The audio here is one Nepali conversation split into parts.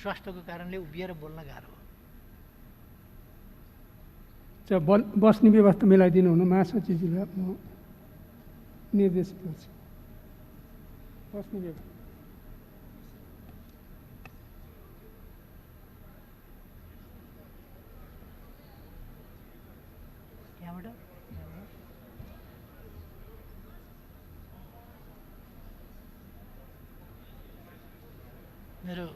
स्वास्थ्यको कारणले उभिएर बोल्न गाह्रो हो। बस्ने व्यवस्था मिलाइदिनु हुन महासचिवजीलाई म निर्देश गर्छु। बस्ने व्यवस्था यहाँबाट मेरो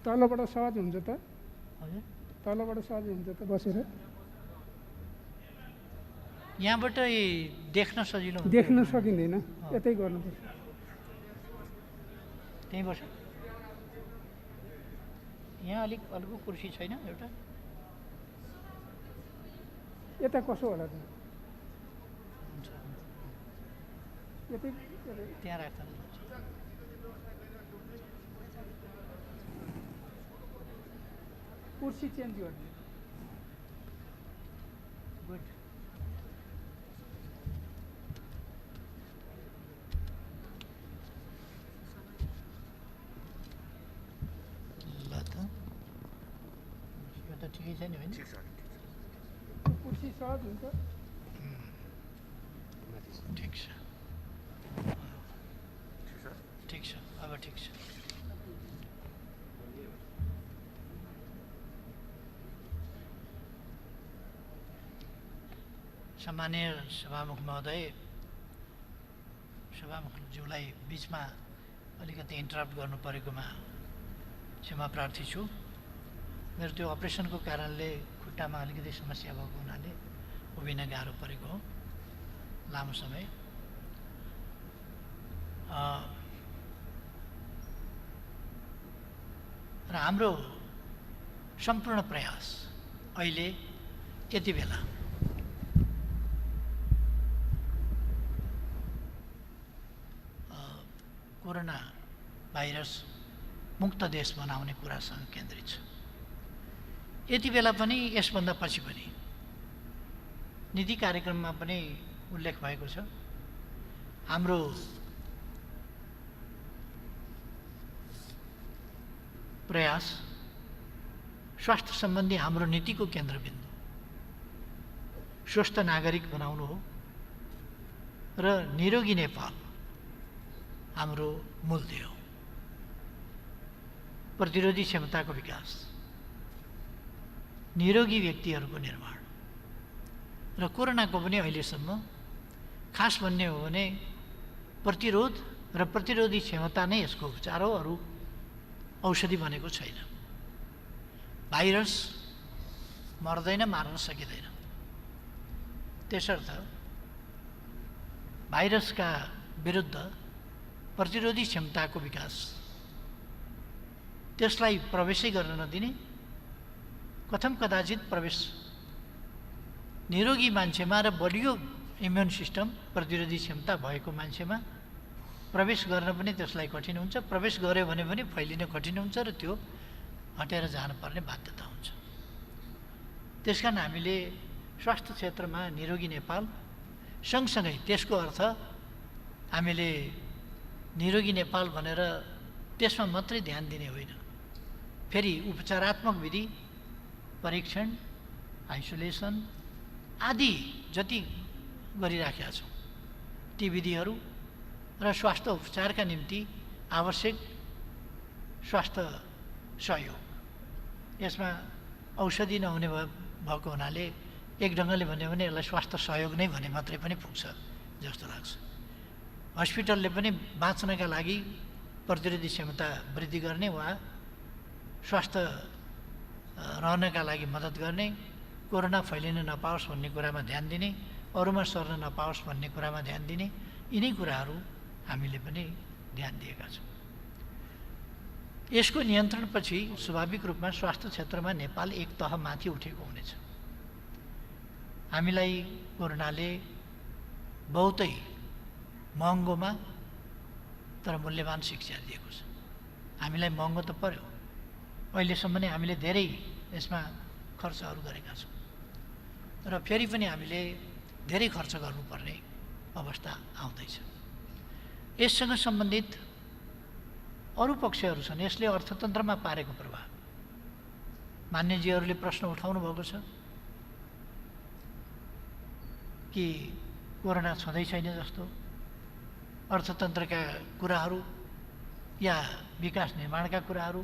तलबाट सहज हुन्छ त? हजुर तलबाट सहज हुन्छ त बसेर? यहाँबाट देख्न सजिलो हुन्छ। देख्न सकिँदैन, यतै गर्नुपर्छ। त्यहीँ बस्छ। यहाँ अलिक अर्को कुर्सी छैन एउटा? यता कसो होला त? यतै त्यहाँ राख्दा कुर्सी चेन्ज गर्ने। गुड। ल त यो त ठिकै छ नि होइन? कुर्सी सहज हुन्छ। ठिक छ, ठिक छ, अब ठिक छ। सम्मानीय सभामुख महोदय, सभामुखज्यूलाई बिचमा अलिकति इन्टरप्ट गर्नु परेकोमा क्षमा प्रार्थी छु। मेरो त्यो अपरेसनको कारणले खुट्टामा अलिकति समस्या भएको हुनाले उभिन गाह्रो परेको हो लामो समय। र हाम्रो सम्पूर्ण प्रयास अहिले यति बेला कोरोना भाइरस मुक्त देश बनाउने कुरासँग केन्द्रित छ। यति बेला पनि यसभन्दा पछि पनि नीति कार्यक्रममा पनि उल्लेख भएको छ। हाम्रो प्रयास स्वास्थ्य सम्बन्धी हाम्रो नीतिको केन्द्रबिन्दु स्वस्थ नागरिक बनाउनु हो र निरोगी नेपाल हाम्रो मूल ध्येय हो। प्रतिरोधी क्षमताको विकास, निरोगी व्यक्तिहरूको निर्माण र कोरोनाको पनि अहिलेसम्म खास भन्ने हो भने प्रतिरोध र प्रतिरोधी क्षमता नै यसको उपचार हो, अरू औषधि बनेको छैन। भाइरस मर्दैन, मार्न सकिँदैन। त्यसर्थ भाइरसका विरुद्ध प्रतिरोधी क्षमताको विकास, त्यसलाई प्रवेशै गर्न नदिने, कथम कदाचित प्रवेश निरोगी मान्छेमा र बलियो इम्युन सिस्टम प्रतिरोधी क्षमता भएको मान्छेमा प्रवेश गर्न पनि त्यसलाई कठिन हुन्छ। प्रवेश गर्यो भने पनि फैलिन कठिन हुन्छ र त्यो हटेर जानुपर्ने बाध्यता हुन्छ। त्यसकारण हामीले स्वास्थ्य क्षेत्रमा निरोगी नेपाल सँगसँगै त्यसको अर्थ हामीले निरोगी नेपाल भनेर त्यसमा मात्रै ध्यान दिने होइन, फेरि उपचारात्मक विधि, परीक्षण, आइसोलेसन आदि जति गरिराखेका छौँ ती विधिहरू र स्वास्थ्य उपचारका निम्ति आवश्यक स्वास्थ्य सहयोग, यसमा औषधि नहुने भएको हुनाले एक ढङ्गले भन्यो भने यसलाई स्वास्थ्य सहयोग नै भने मात्रै पनि पुग्छ जस्तो लाग्छ। हस्पिटलले पनि बाँच्नका लागि प्रतिरोधी क्षमता वृद्धि गर्ने वा स्वास्थ्य रहनका लागि मद्दत गर्ने, कोरोना फैलिन नपाओस् भन्ने कुरामा ध्यान दिने, अरूमा सर्न नपाओस् भन्ने कुरामा ध्यान दिने, यिनै कुराहरू हामीले पनि ध्यान दिएका छौँ। यसको नियन्त्रणपछि स्वाभाविक रूपमा स्वास्थ्य क्षेत्रमा नेपाल एक तह माथि उठेको हुनेछ। हामीलाई कोरोनाले बहुतै महँगोमा तर मूल्यवान शिक्षा दिएको छ। हामीलाई महँगो त पर्यो, अहिलेसम्म नै हामीले धेरै यसमा खर्चहरू गरेका छौँ र फेरि पनि हामीले धेरै खर्च गर्नुपर्ने अवस्था आउँदैछ। यससँग सम्बन्धित अरू पक्षहरू छन् यसले अर्थतन्त्रमा पारेको प्रभाव। मान्यजीहरूले प्रश्न उठाउनु भएको छ कि कोरोना छँदै छैन जस्तो, अर्थतन्त्रका कुराहरू या विकास निर्माणका कुराहरू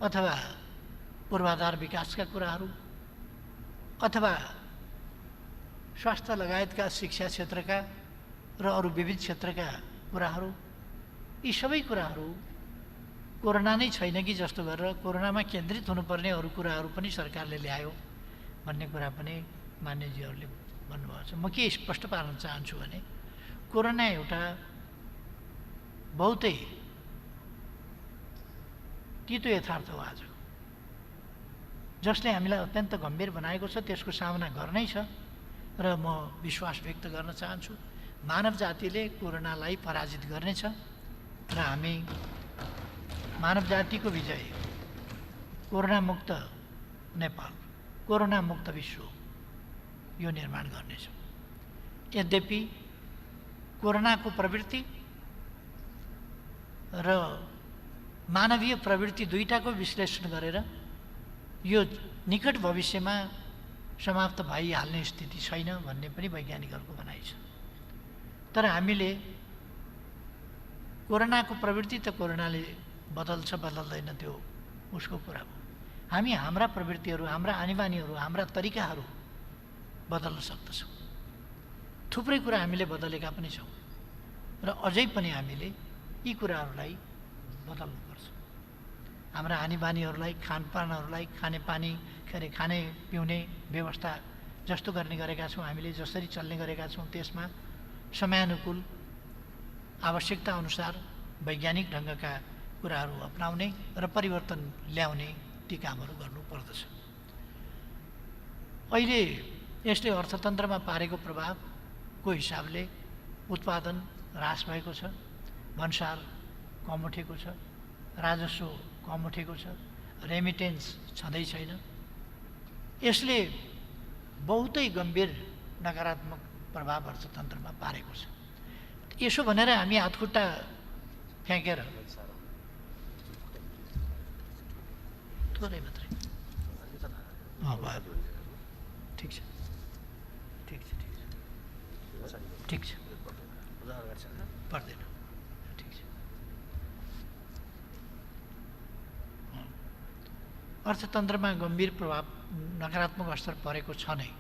अथवा पूर्वाधार विकासका कुराहरू अथवा स्वास्थ्य लगायतका शिक्षा क्षेत्रका र अरू विविध क्षेत्रका कुराहरू, यी सबै कुराहरू कोरोना नै छैन कि जस्तो गरेर कोरोनामा केन्द्रित हुनुपर्ने अरू कुराहरू पनि सरकारले ल्यायो भन्ने कुरा पनि मान्यजीहरूले भन्नुभएको छ। म के स्पष्ट पार्न चाहन्छु भने कोरोना एउटा बहुतै तितो यथार्थ हो आजको, जसले हामीलाई अत्यन्त गम्भीर बनाएको छ। त्यसको सामना गर्नै छ र म विश्वास व्यक्त गर्न चाहन्छु मानव जातिले कोरोनालाई पराजित गर्नेछ र हामी मानव जातिको विजय, कोरोना मुक्त नेपाल, कोरोना मुक्त विश्व, यो निर्माण गर्नेछौँ। यद्यपि कोरोनाको प्रवृत्ति र मानवीय प्रवृत्ति दुईटाको विश्लेषण गरेर यो निकट भविष्यमा समाप्त भइहाल्ने स्थिति छैन भन्ने पनि वैज्ञानिकहरूको भनाइ छ। तर हामीले कोरोनाको प्रवृत्ति त कोरोनाले बदल्छ बदल्दैन त्यो उसको कुरा हो। हामी हाम्रा प्रवृत्तिहरू, हाम्रा आनीबानीहरू, हाम्रा तरिकाहरू बदल्न सक्दछौँ। थुप्रै कुरा हामीले बदलेका पनि छौँ र अझै पनि हामीले यी कुराहरूलाई बदल्नुपर्छ। हाम्रा आनीबानीहरूलाई, खानपानहरूलाई, खानेपानी खाने पिउने व्यवस्था जस्तो गर्ने गरेका छौँ, हामीले जसरी चल्ने गरेका छौँ त्यसमा समयानुकूल आवश्यकता अनुसार वैज्ञानिक ढङ्गका कुराहरू अपनाउने र परिवर्तन ल्याउने ती कामहरू गर्नुपर्दछ। अहिले यसले अर्थतन्त्रमा पारेको प्रभावको हिसाबले उत्पादन ह्रास भएको छ, भन्सार कम उठेको छ, राजस्व कम उठेको छ, रेमिटेन्स छँदै छैन। यसले बहुतै गम्भीर नकारात्मक प्रभाव अर्थतन्त्रमा पारेको छ। यसो भनेर हामी हातखुट्टा फ्याँकेर थोरै मात्रै भयो, ठिक छ ठिक छ ठिक छ ठिक छ पर्दैन, ठिक छ। अर्थतन्त्रमा गम्भीर प्रभाव नकारात्मक असर परेको छ नै,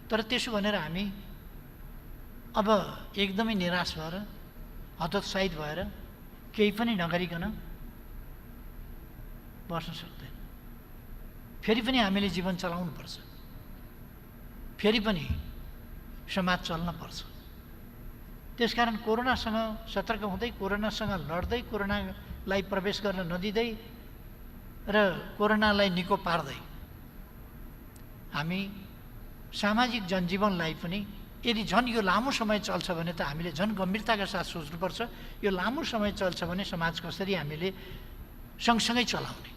तर त्यसो भनेर हामी अब एकदमै निराश भएर हतोत्साहित भएर केही पनि नगरिकन बस्न सक्दैन। फेरि पनि हामीले जीवन चलाउनुपर्छ, फेरि पनि समाज चल्न पर्छ। त्यसकारण कोरोनासँग सतर्क हुँदै, कोरोनासँग लड्दै, कोरोनालाई प्रवेश गर्न नदिँदै र कोरोनालाई निको पार्दै हामी सामाजिक जनजीवनलाई पनि यदि झन् यो लामो समय चल्छ भने त हामीले झन् गम्भीरताका साथ सोच्नुपर्छ। यो लामो समय चल्छ भने समाज कसरी हामीले सँगसँगै चलाउने,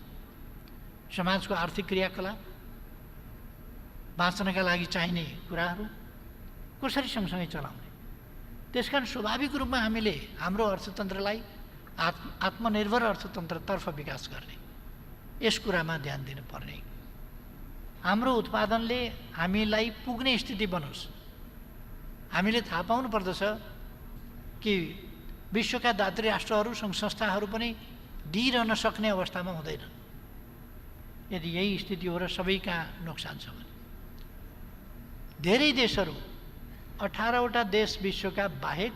समाजको आर्थिक क्रियाकलाप, बाँच्नका लागि चाहिने कुराहरू कसरी सँगसँगै चलाउने। त्यसकारण स्वाभाविक रूपमा हामीले हाम्रो अर्थतन्त्रलाई आत्मनिर्भर अर्थतन्त्रतर्फ विकास गर्ने, यस कुरामा ध्यान दिनुपर्ने। हाम्रो उत्पादनले हामीलाई पुग्ने स्थिति बनोस्। हामीले थाहा पाउनु पर्दछ कि विश्वका दात्री राष्ट्रहरू, सङ्घ संस्थाहरू पनि दिइरहन सक्ने अवस्थामा हुँदैन यदि यही स्थिति हो र सबैका नोक्सान छ भने। धेरै देशहरू, 18वटा देश विश्वका बाहेक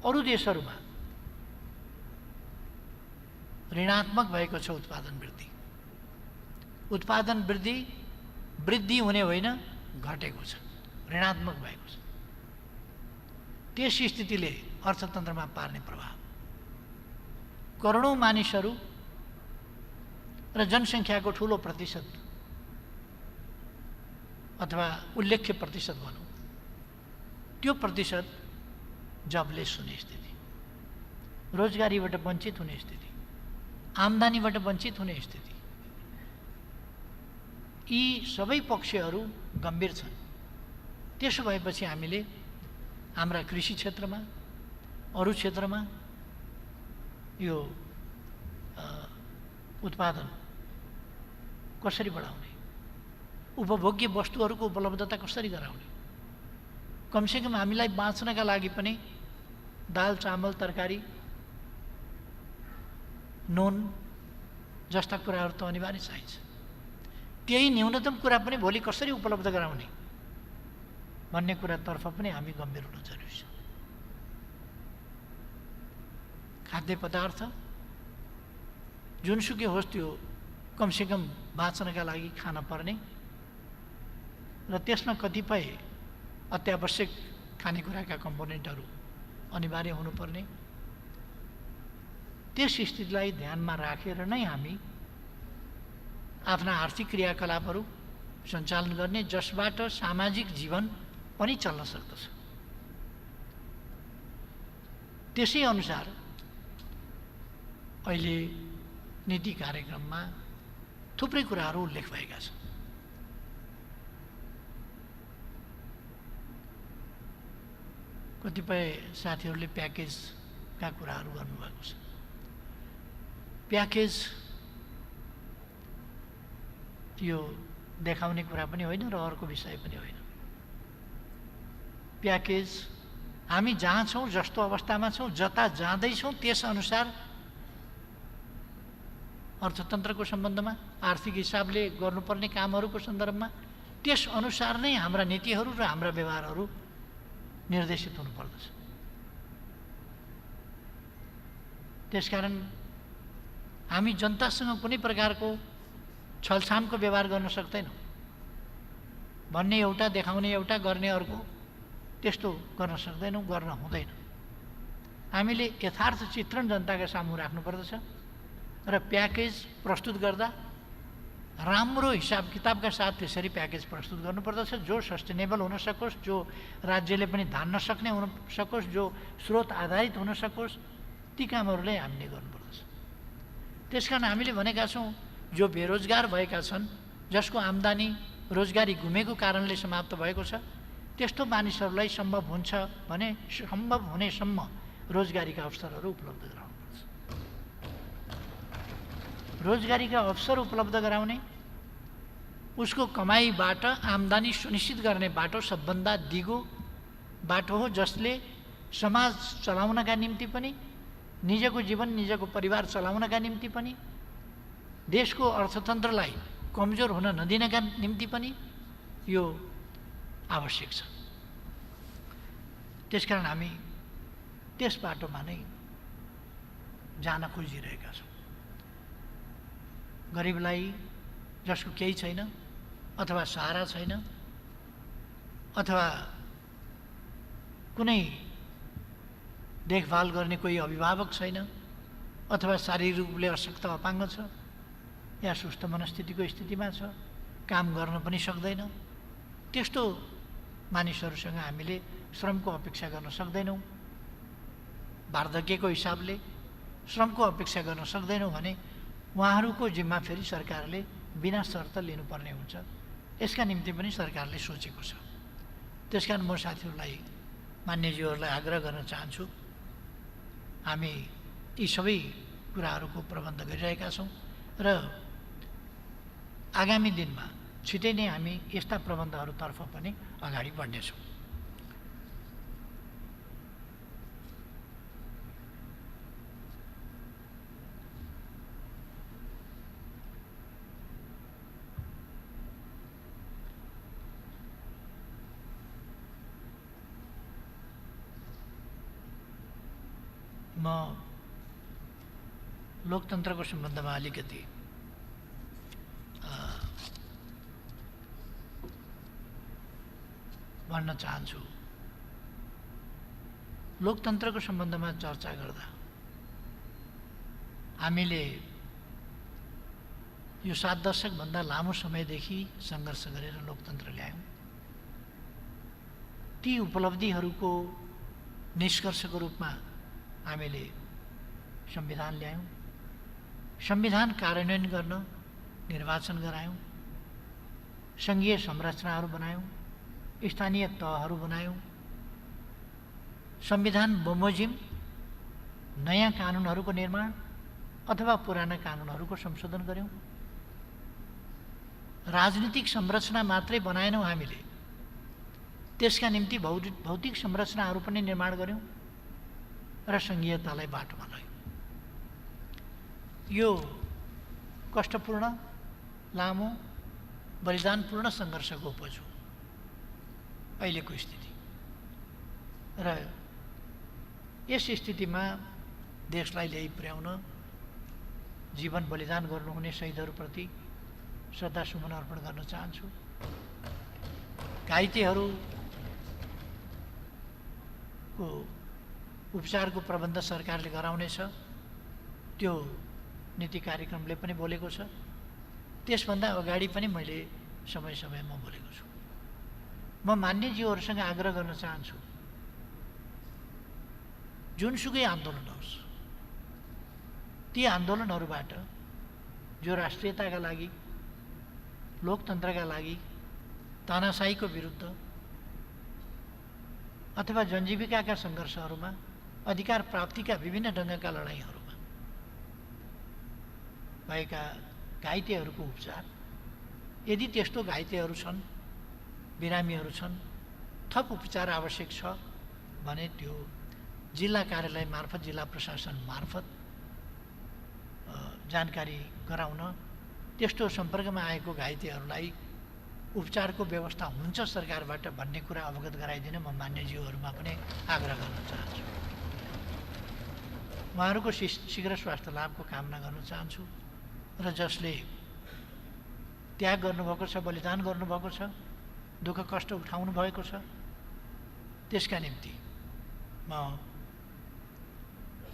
अरू देशहरूमा ऋणात्मक भएको छ उत्पादन वृद्धि। उत्पादन वृद्धि हुने होइन, घटेको छ, ऋणात्मक भएको छ। त्यस स्थितिले अर्थतन्त्रमा पार्ने प्रभाव, करोडौँ मानिसहरू र जनसङ्ख्याको ठुलो प्रतिशत अथवा उल्लेख्य प्रतिशत भनौँ, त्यो प्रतिशत जबलेस हुने स्थिति, रोजगारीबाट वञ्चित हुने स्थिति, आम्दानीबाट वञ्चित हुने स्थिति, यी सबै पक्षहरू गम्भीर छन्। त्यसो भएपछि हामीले हाम्रा कृषि क्षेत्रमा, अरू क्षेत्रमा यो उत्पादन कसरी बढाउने, उपभोग्य वस्तुहरूको उपलब्धता कसरी गराउने, कमसेकम हामीलाई बाँच्नका लागि पनि दाल चामल तरकारी नुन जस्ता कुराहरू त अनिवार्य चाहिन्छ। त्यही न्यूनतम कुरा पनि भोलि कसरी उपलब्ध गराउने भन्ने कुरातर्फ पनि हामी गम्भीर हुन जरुरी छ। खाद्य पदार्थ जुनसुकै होस् त्यो कमसेकम बाँच्नका लागि खान पर्ने र त्यसमा कतिपय अत्यावश्यक खानेकुराका कम्पोनेन्टहरू अनिवार्य हुनुपर्ने, त्यस स्थितिलाई ध्यानमा राखेर नै हामी आफ्ना आर्थिक क्रियाकलापहरू सञ्चालन गर्ने जसबाट सामाजिक जीवन पनि चल्न सक्दछ। त्यसै अनुसार अहिले नीति कार्यक्रममा थुप्रै कुराहरू उल्लेख भएका छन्। कतिपय साथीहरूले प्याकेजका कुराहरू गर्नुभएको छ। प्याकेज यो देखाउने कुरा पनि होइन र अर्को विषय पनि होइन। प्याकेज हामी जहाँ छौँ, जस्तो अवस्थामा छौँ, जता जाँदैछौँ त्यसअनुसार अर्थतन्त्रको सम्बन्धमा, आर्थिक हिसाबले गर्नुपर्ने कामहरूको सन्दर्भमा त्यसअनुसार नै हाम्रा नीतिहरू र हाम्रा व्यवहारहरू निर्देशित हुनुपर्दछ। त्यसकारण हामी जनतासँग कुनै प्रकारको छलछामको व्यवहार गर्न सक्दैनौँ। भन्ने एउटा, देखाउने एउटा, गर्ने अर्को, त्यस्तो गर्न सक्दैनौँ, गर्न हुँदैन। हामीले यथार्थ चित्रण जनताका सामु राख्नुपर्दछ र प्याकेज प्रस्तुत गर्दा राम्रो हिसाब किताबका साथ त्यसरी प्याकेज प्रस्तुत गर्नुपर्दछ जो सस्टेनेबल हुन सकोस्, जो राज्यले पनि धान्न सक्ने हुन सकोस्, जो स्रोत आधारित हुन सकोस्, ती कामहरूलाई हामीले गर्नुपर्दछ। त्यसकारण हामीले भनेका छौँ जो बेरोजगार भएका छन्, जसको आम्दानी रोजगारी गुमेको कारणले समाप्त भएको छ, त्यस्तो मानिसहरूलाई सम्भव हुन्छ भने सम्भव हुनेसम्म रोजगारीका अवसरहरू उपलब्ध गराउनुपर्छ। रोजगारीका अवसर उपलब्ध गराउने, उसको कमाईबाट आम्दानी सुनिश्चित गर्ने बाटो सबभन्दा दिगो बाटो हो, जसले समाज चलाउनका निम्ति पनि, निजको जीवन, निजको परिवार चलाउनका निम्ति पनि, देशको अर्थतन्त्रलाई कमजोर हुन नदिनका निम्ति पनि यो आवश्यक छ। त्यसकारण हामी त्यस बाटोमा नै जान खोजिरहेका छौँ। गरिबलाई, जसको केही छैन अथवा सहारा छैन अथवा कुनै देखभाल गर्ने कोही अभिभावक छैन अथवा शारीरिक रूपले अशक्त अपाङ्ग छ या सुस्त मनस्थितिको स्थितिमा छ, काम गर्न पनि सक्दैन, त्यस्तो मानिसहरूसँग हामीले श्रमको अपेक्षा गर्न सक्दैनौँ। वार्धक्यको हिसाबले श्रमको अपेक्षा गर्न सक्दैनौँ भने उहाँहरूको जिम्मा फेरि सरकारले बिना शर्त लिनुपर्ने हुन्छ। यसका निम्ति पनि सरकारले सोचेको छ। त्यसकारण म साथीहरूलाई, मान्यज्यूहरूलाई आग्रह गर्न चाहन्छु, हामी यी सबै कुराहरूको प्रबन्ध गरिरहेका छौँ र आगामी दिनमा छिटै नै हामी यस्ता प्रबन्धहरूतर्फ पनि अगाडि बढ्नेछौँ। म लोकतन्त्रको सम्बन्धमा अलिकति भन्न चाहन्छु। लोकतन्त्रको सम्बन्धमा चर्चा गर्दा हामीले यो 7 दशकभन्दा लामो समयदेखि सङ्घर्ष गरेर लोकतन्त्र ल्यायौँ। ती उपलब्धिहरूको निष्कर्षको रूपमा हामीले संविधान ल्यायौँ। संविधान कार्यान्वयन गर्न निर्वाचन गरायौँ, सङ्घीय संरचनाहरू बनायौँ, स्थानीय तहहरू बनायौँ, संविधान बमोजिम नयाँ कानुनहरूको निर्माण अथवा पुराना कानुनहरूको संशोधन गऱ्यौँ। राजनीतिक संरचना मात्रै बनाएनौँ हामीले, त्यसका निम्ति भौतिक संरचनाहरू पनि निर्माण गऱ्यौँ र सङ्घीयतालाई बाटोमा लग्यौँ। यो कष्टपूर्ण, लामो, बलिदानपूर्ण सङ्घर्षको उपज हो अहिलेको स्थिति। र यस स्थितिमा देशलाई ल्याइ पुर्याउन जीवन बलिदान गर्नुहुने शहीदहरूप्रति श्रद्धासुमन अर्पण गर्न चाहन्छु। घाइतेहरूको उपचारको प्रबन्ध सरकारले गराउनेछ, त्यो नीति कार्यक्रमले पनि बोलेको छ। त्यसभन्दा अगाडि पनि मैले समय समयमा बोलेको छु। म मान्यज्यूहरूसँग आग्रह गर्न चाहन्छु, जुनसुकै आन्दोलन होस्, ती आन्दोलनहरूबाट जो राष्ट्रियताका लागि, लोकतन्त्रका लागि, तानाशाहीको विरुद्ध अथवा जनजीविकाका सङ्घर्षहरूमा, अधिकार प्राप्तिका विभिन्न ढङ्गका लडाइँहरूमा भएका घाइतेहरूको उपचार, यदि त्यस्तो घाइतेहरू छन्, बिरामीहरू छन्, थप उपचार आवश्यक छ भने त्यो जिल्ला कार्यालय मार्फत, जिल्ला प्रशासन मार्फत जानकारी गराउन, त्यस्तो सम्पर्कमा आएको घाइतेहरूलाई उपचारको व्यवस्था हुन्छ सरकारबाट भन्ने कुरा अवगत गराइदिन म मान्यज्यूहरूमा पनि आग्रह गर्न चाहन्छु। उहाँहरूको शीघ्र स्वास्थ्य लाभको कामना गर्न चाहन्छु र जसले त्याग गर्नुभएको छ, बलिदान गर्नुभएको छ, दुःख कष्ट उठाउनु भएको छ, त्यसका निम्ति म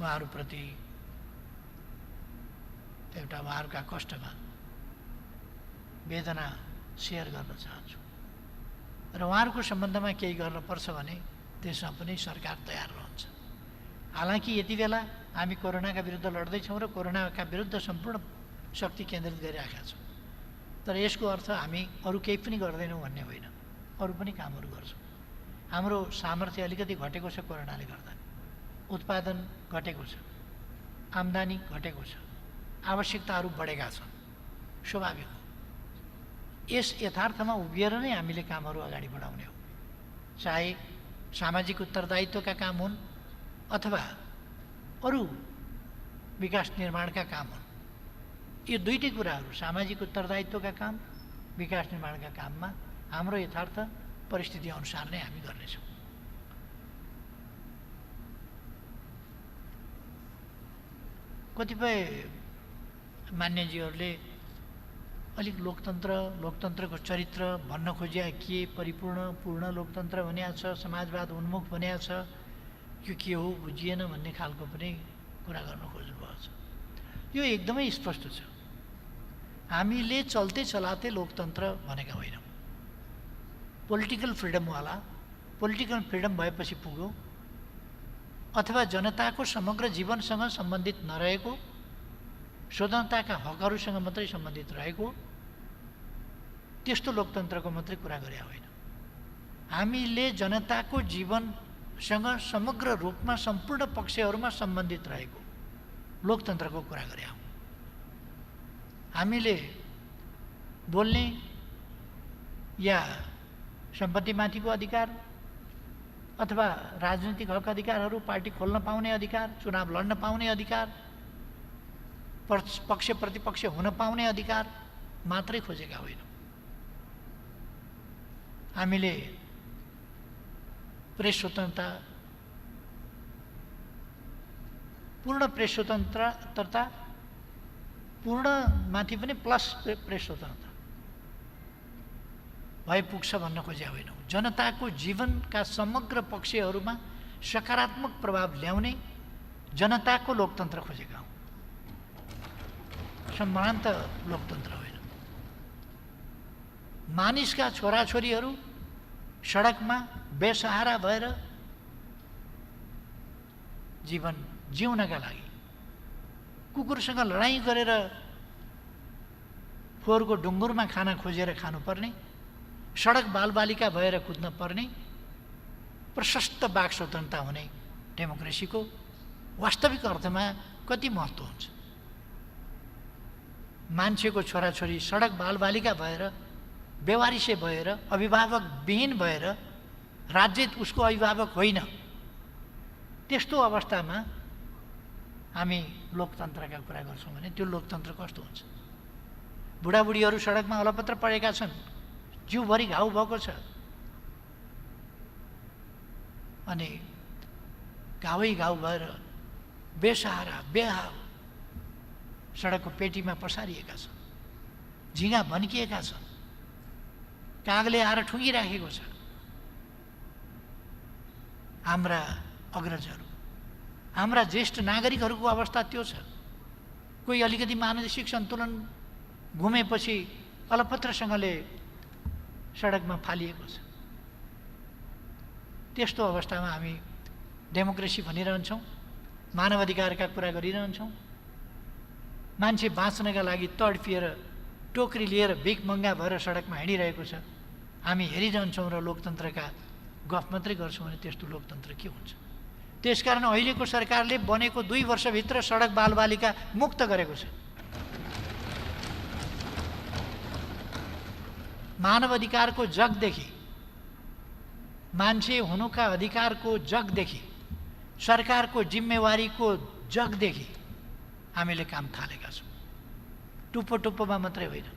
उहाँहरूप्रति एउटा उहाँहरूका कष्टमा वेदना सेयर गर्न चाहन्छु र उहाँहरूको सम्बन्धमा केही गर्नुपर्छ भने त्यसमा पनि सरकार तयार रहन्छ। हालांकि यति बेला हामी कोरोनाका विरुद्ध लड्दैछौँ र कोरोनाका विरुद्ध सम्पूर्ण शक्ति केन्द्रित गरिरहेका छौँ, तर यसको अर्थ हामी अरू केही पनि गर्दैनौँ भन्ने होइन, अरू पनि कामहरू गर्छौँ। हाम्रो सामर्थ्य अलिकति घटेको छ कोरोनाले गर्दा, उत्पादन घटेको छ, आम्दानी घटेको छ, आवश्यकताहरू बढेका छन्, स्वाभाविक हो। यस यथार्थमा उभिएर नै हामीले कामहरू अगाडि बढाउने हो, चाहे सामाजिक उत्तरदायित्वका काम हुन् अथवा अरू विकास निर्माणका काम हुन्। यो दुईटै कुराहरू, सामाजिक उत्तरदायित्वका काम, विकास निर्माणका काममा हाम्रो यथार्थ परिस्थिति अनुसार नै हामी गर्नेछौँ। कतिपय मान्यजीहरूले अलिक लोकतन्त्रको चरित्र भन्न खोजिया के परिपूर्ण पूर्ण लोकतन्त्र भनिएको छ, समाजवाद उन्मुख भनिएको छ, यो के हो बुझिएन भन्ने खालको पनि कुरा गर्न खोज्नुभएको छ। यो एकदमै स्पष्ट छ, हामीले चल्ते चलाते लोकतन्त्र भनेका होइनौँ। पोलिटिकल फ्रिडमवाला, पोलिटिकल फ्रिडम भएपछि पुग्यो अथवा जनताको समग्र जीवनसँग सम्बन्धित नरहेको, स्वतन्त्रताका हकहरूसँग मात्रै सम्बन्धित रहेको त्यस्तो लोकतन्त्रको मात्रै कुरा गरे होइन। हामीले जनताको जीवनसँग समग्र रूपमा सम्पूर्ण पक्षहरूमा सम्बन्धित रहेको लोकतन्त्रको कुरा गरे हौँ। हामीले बोल्ने या सम्पत्तिमाथिको अधिकार अथवा राजनीतिक हक अधिकारहरू, पार्टी खोल्न पाउने अधिकार, चुनाव लड्न पाउने अधिकार, पक्ष प्रतिपक्ष हुन पाउने अधिकार मात्रै खोजेका होइनौँ। हामीले प्रेस स्वतन्त्रता, पूर्ण प्रेस स्वतन्त्रता, पूर्ण माथि पनि प्लस प्रेस स्वतन्त्रता भए पुग्छ भन्न खोजेका होइनौँ। जनताको जीवनका समग्र पक्षहरूमा सकारात्मक प्रभाव ल्याउने जनताको लोकतन्त्र खोजेका हौँ, सम्भ्रान्त लोकतन्त्र होइन। मानिसका छोराछोरीहरू सडकमा बेसहारा भएर जीवन जिउनका लागि कुकुरसँग लडाइँ गरेर फोहोरको ढुङ्गुरमा खाना खोजेर खानुपर्ने, सडक बालबालिका भएर कुद्न पर्ने, प्रशस्त वाक स्वतन्त्रता हुने डेमोक्रेसीको वास्तविक अर्थमा कति महत्त्व हुन्छ। मान्छेको छोराछोरी सडक बालबालिका भएर, बेवारिसे भएर, अभिभावक विहीन भएर, राज्य उसको अभिभावक होइन, त्यस्तो अवस्थामा हामी लोकतन्त्रका कुरा गर्छौँ भने त्यो लोकतन्त्र कस्तो हुन्छ? बुढाबुढीहरू सडकमा अलपत्र परेका छन्, जिउभरि घाउ भएको छ, अनि घावै घाउ भएर बेसहारा बेहाल सडकको पेटीमा पसारिएका छन्, झिँगा भन्किएका छन्, कागले आएर ठुङ्गिराखेको छ। हाम्रा अग्रजहरू, हाम्रा ज्येष्ठ नागरिकहरूको अवस्था त्यो छ। कोही अलिकति मानसिक सन्तुलन घुमेपछि अलपत्रसँगले सडकमा फालिएको छ। त्यस्तो अवस्थामा हामी डेमोक्रेसी भनिरहन्छौँ, मानव अधिकारका कुरा गरिरहन्छौँ। मान्छे बाँच्नका लागि तडपिएर टोकरी लिएर भिख मङ्गा भएर सडकमा हिँडिरहेको छ। हामी हेरिरहन्छौँ र लोकतन्त्रका गफ मात्रै गर्छौँ भने त्यस्तो लोकतन्त्र के हुन्छ? त्यसकारण अहिलेको सरकारले बनेको 2 वर्षभित्र सडक बालबालिका मुक्त गरेको छ। मानव अधिकारको जगदेखि, मान्छे हुनुका अधिकारको जगदेखि, सरकारको जिम्मेवारीको जगदेखि हामीले काम थालेका छौँ। टुप्पो टुप्पोमा मात्रै होइन,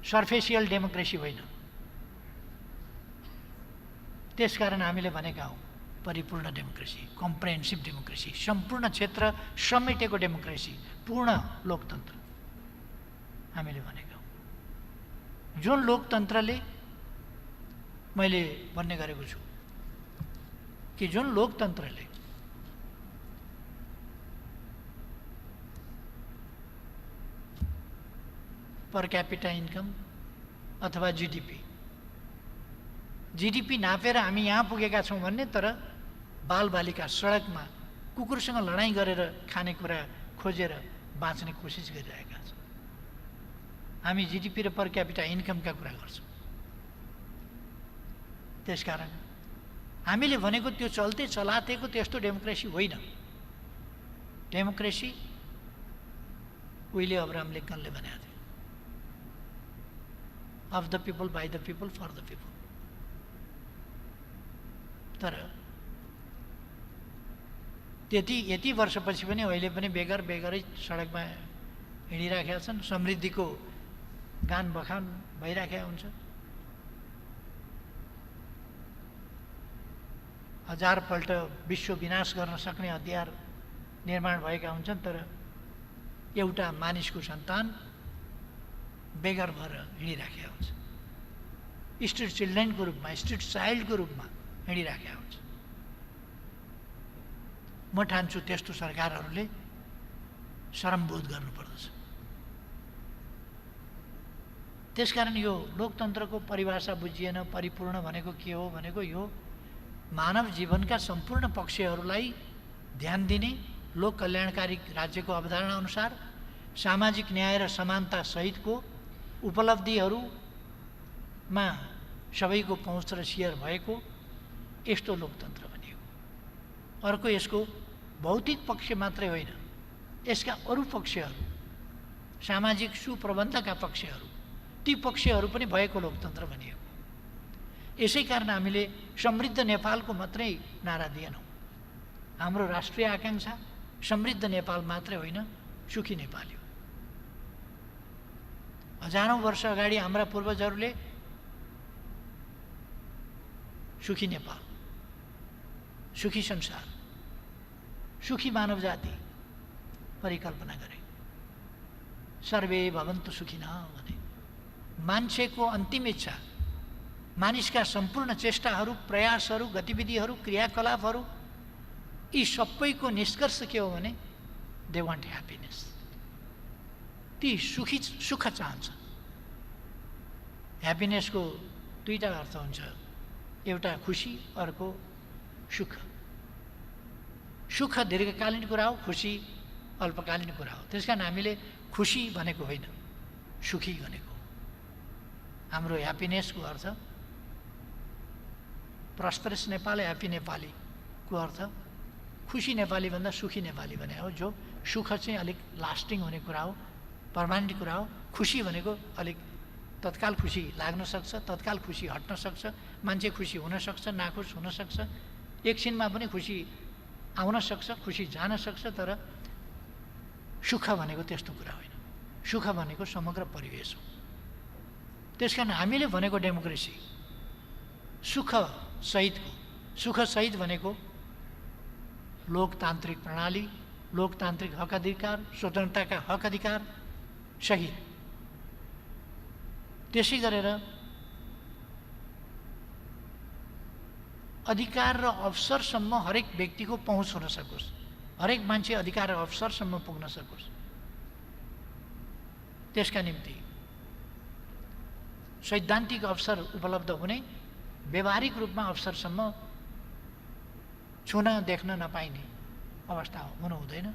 सर्फेसियल डेमोक्रेसी होइन। त्यसकारण हामीले भनेका हौँ परिपूर्ण डेमोक्रेसी, कम्प्रेहेन्सिभ डेमोक्रेसी, सम्पूर्ण क्षेत्र समेटेको डेमोक्रेसी, पूर्ण लोकतन्त्र हामीले भनेका हौँ। जुन लोकतन्त्रले, मैले भन्ने गरेको छु कि जुन लोकतन्त्रले पर क्यापिटा इन्कम अथवा जिडिपी नापेर हामी यहाँ पुगेका छौँ भन्ने, तर बालबालिका सडकमा कुकुरसँग लडाइँ गरेर खानेकुरा खोजेर बाँच्ने कोसिस गरिरहेका छौँ। हामी जिडिपी र पर क्यापिटा इन्कमका कुरा गर्छौँ। त्यसकारण हामीले भनेको त्यो चल्ते चलातेको त्यस्तो डेमोक्रेसी होइन। डेमोक्रेसी उहिले अब्राहम लिङ्कनले भनेको थियो, of the people, by the people, for the people. तर यति वर्षपछि पनि अहिले पनि बेगरै सडकमा हिँडिराखेका छन्। समृद्धिको गान बखान भइराखेका हुन्छ। 1000 पल्ट विश्व विनाश गर्न सक्ने हतियार निर्माण भएका हुन्छन्, तर एउटा मानिसको सन्तान बेगर भएर हिँडिराखेका हुन्छ। स्ट्रिट चिल्ड्रेनको रूपमा, स्ट्रिट चाइल्डको रूपमा हिँडिराखेका हुन्छ। म ठान्छु त्यस्तो सरकारहरूले शरमबोध गर्नुपर्दछ। त्यसकारण यो लोकतन्त्रको परिभाषा बुझिएन। परिपूर्ण भनेको के हो भनेको यो मानव जीवनका सम्पूर्ण पक्षहरूलाई ध्यान दिने, लोक कल्याणकारी राज्यको अवधारणा अनुसार सामाजिक न्याय र समानता सहितको उपलब्धिहरूमा सबैको पहुँच र सेयर भएको यस्तो लोकतन्त्र भनिएको। अर्को यसको भौतिक पक्ष मात्रै होइन, यसका अरू पक्षहरू, सामाजिक सुप्रबन्धका पक्षहरू, ती पक्षहरू पनि भएको लोकतन्त्र भनिएको। यसै कारण हामीले समृद्ध नेपालको मात्रै नारा दिएनौँ। हाम्रो राष्ट्रिय आकाङ्क्षा समृद्ध नेपाल मात्रै होइन, सुखी नेपाली हो। हजारौँ वर्ष अगाडि हाम्रा पूर्वजहरूले सुखी नेपाल, सुखी संसार, सुखी मानव जाति परिकल्पना गरे। सर्वे भवन्तु सुखिनः भने मान्छेको अन्तिम इच्छा, मानिसका सम्पूर्ण चेष्टाहरू, प्रयासहरू, गतिविधिहरू, क्रियाकलापहरू, यी सबैको निष्कर्ष के हो भने दे वान्ट ह्याप्पिनेस। ती सुख चाहन्छ। ह्याप्पिनेसको दुईटा अर्थ हुन्छ, एउटा खुसी, अर्को सुख। सुख दीर्घकालीन कुरा हो, खुसी अल्पकालीन कुरा हो। त्यसकारण हामीले खुसी भनेको होइन, सुखी भनेको। हाम्रो ह्याप्पिनेसको अर्थ, प्रस्परस नेपाल, ह्याप्पी नेपालीको अर्थ खुसी नेपालीभन्दा सुखी नेपाली भने हो, जो सुख चाहिँ अलिक लास्टिङ हुने कुरा हो, पर्मानेन्ट कुरा हो। खुसी भनेको अलिक तत्काल खुसी लाग्न सक्छ, तत्काल खुसी हट्न सक्छ, मान्छे खुसी हुनसक्छ, नाखुस हुनसक्छ, एकछिनमा पनि खुसी आउन सक्छ, खुसी जान सक्छ। तर सुख भनेको त्यस्तो कुरा होइन। सुख भनेको समग्र परिवेश हो। त्यसकारण हामीले भनेको डेमोक्रेसी सुखसहितको, सुखसहित भनेको लोकतान्त्रिक प्रणाली, लोकतान्त्रिक हक अधिकार, स्वतन्त्रताका हक अधिकार सहित। त्यसै गरेर अधिकार र अवसरसम्म हरेक व्यक्तिको पहुँच हुन सकोस्, हरेक मान्छे अधिकार र अवसरसम्म पुग्न सकोस्। त्यसका निम्ति सैद्धान्तिक अवसर उपलब्ध हुने, व्यवहारिक रूपमा अवसरसम्म छुन देख्न नपाइने अवस्था हुनु हुँदैन।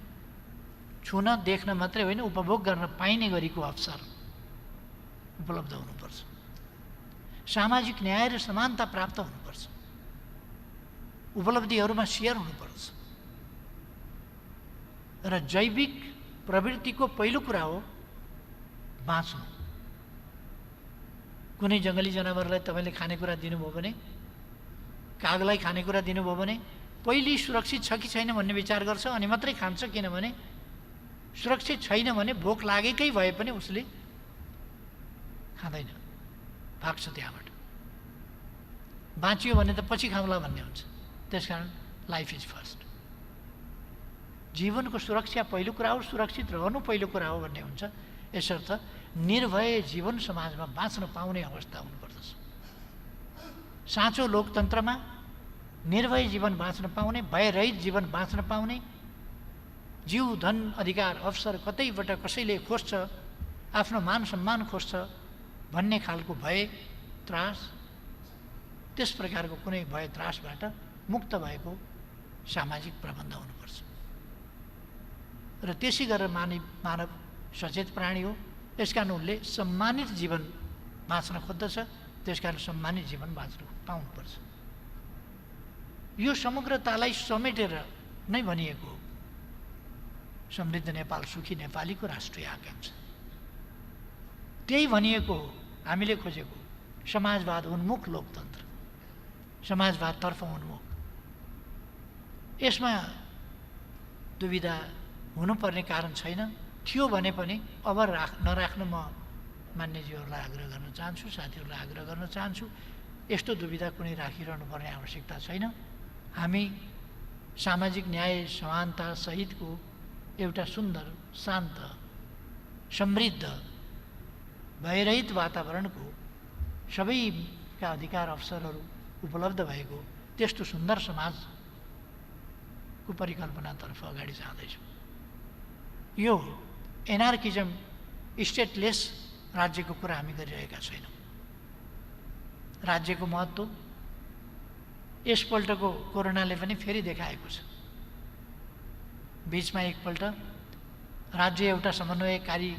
छुन देख्न मात्रै होइन, उपभोग गर्न पाइने गरीको अवसर उपलब्ध हुनुपर्छ। सामाजिक न्याय र समानता प्राप्त हुनुपर्छ। उपलब्धिहरूमा सेयर हुनुपर्छ। र जैविक प्रवृत्तिको पहिलो कुरा हो बाँच्नु। कुनै जङ्गली जनावरलाई तपाईँले खानेकुरा दिनुभयो भने, कागलाई खानेकुरा दिनुभयो भने पहिले सुरक्षित छ कि छैन भन्ने विचार गर्छ, अनि मात्रै खान्छ। किनभने सुरक्षित छैन भने भोक लागेकै भए पनि उसले खाँदैन, भाग्छ त्यहाँबाट। बाँचियो भने त पछि खाउँला भन्ने हुन्छ। त्यसकारण लाइफ इज फर्स्ट। जीवनको सुरक्षा पहिलो कुरा हो, सुरक्षित रहनु पहिलो कुरा हो भन्ने हुन्छ। यसर्थ निर्भय जीवन समाजमा बाँच्न पाउने अवस्था हुनुपर्दछ। साँचो लोकतन्त्रमा निर्भय जीवन बाँच्न पाउने, भयरहित जीवन बाँच्न पाउने, जीव धन अधिकार अवसर कतैबाट कसैले खोज्छ, आफ्नो मान सम्मान खोज्छ भन्ने खालको भय त्रास, त्यस प्रकारको कुनै भय त्रासबाट मुक्त भएको सामाजिक प्रबन्ध हुनुपर्छ। र त्यसै गरेर मानव सचेत प्राणी हो। त्यसकारण उसले सम्मानित जीवन बाँच्न खोज्दछ। त्यसकारण सम्मानित जीवन बाँच्न पाउनुपर्छ। यो समग्रतालाई समेटेर नै भनिएको हो समृद्ध नेपाल सुखी नेपालीको राष्ट्रिय आकांक्षा। त्यही भनिएको हो हामीले खोजेको समाजवाद उन्मुख लोकतन्त्र, समाजवादतर्फ उन्मुख। यसमा दुविधा हुनुपर्ने कारण छैन। थियो भने पनि अब नराख्न म मान्यजीहरूलाई आग्रह गर्न चाहन्छु, साथीहरूलाई आग्रह गर्न चाहन्छु। यस्तो दुविधा कुनै राखिरहनु पर्ने आवश्यकता छैन। हामी सामाजिक न्याय समानता सहितको एउटा सुन्दर, शान्त, समृद्ध, भयरहित वातावरणको, सबैका अधिकार अवसरहरू उपलब्ध भएको त्यस्तो सुन्दर समाजको परिकल्पनातर्फ अगाडि जाँदैछौँ। यो एनार्किजम, स्टेटलेस राज्यको कुरा हामी गरिरहेका छैनौँ। राज्यको महत्त्व यसपल्टको कोरोनाले पनि फेरि देखाएको छ। बिचमा एकपल्ट राज्य एउटा समन्वयकारी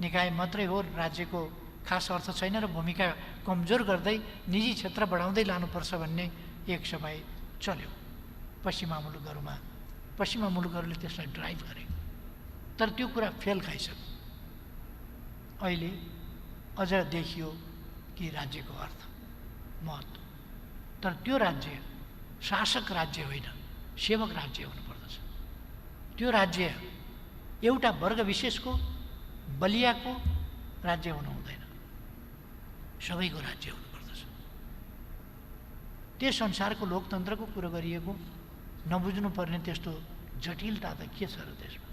निकाय मात्रै हो, राज्यको खास अर्थ छैन र भूमिका कमजोर गर्दै निजी क्षेत्र बढाउँदै लानुपर्छ भन्ने एक समय चल्यो पश्चिमा मुलुकहरूले त्यसलाई ड्राइभ गरे। तर त्यो कुरा फेल खाइसक्यो। अहिले अझ देखियो कि राज्यको अर्थ, महत्त्व। तर त्यो राज्य शासक राज्य होइन, सेवक राज्य हुनुपर्दछ। त्यो राज्य एउटा वर्ग विशेषको, बलियाको राज्य हुनु हुँदैन, सबैको राज्य हुनुपर्दछ। त्यस अनुसारको लोकतन्त्रको कुरो गरिएको, नबुझ्नु पर्ने त्यस्तो जटिलता त के छ र त्यसमा।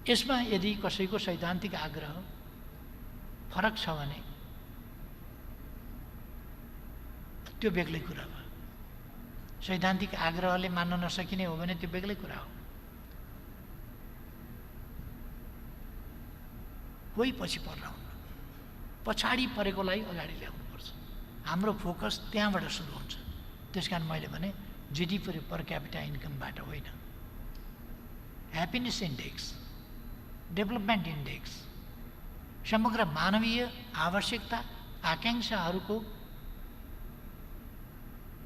यसमा यदि कसैको सैद्धान्तिक आग्रह फरक छ भने त्यो बेग्लै कुरा हो। सैद्धान्तिक आग्रहले मान्न नसकिने हो भने त्यो बेग्लै कुरा हो। कोही पछि पर्न हुन्न, पछाडि परेकोलाई अगाडि ल्याउनुपर्छ। हाम्रो फोकस त्यहाँबाट सुरु हुन्छ। त्यसकारण मैले भने जिडिपी पर क्यापिटा इन्कमबाट होइन, ह्याप्पिनेस इन्डेक्स, डेभलपमेन्ट इन्डेक्स, समग्र मानवीय आवश्यकता आकाङ्क्षाहरूको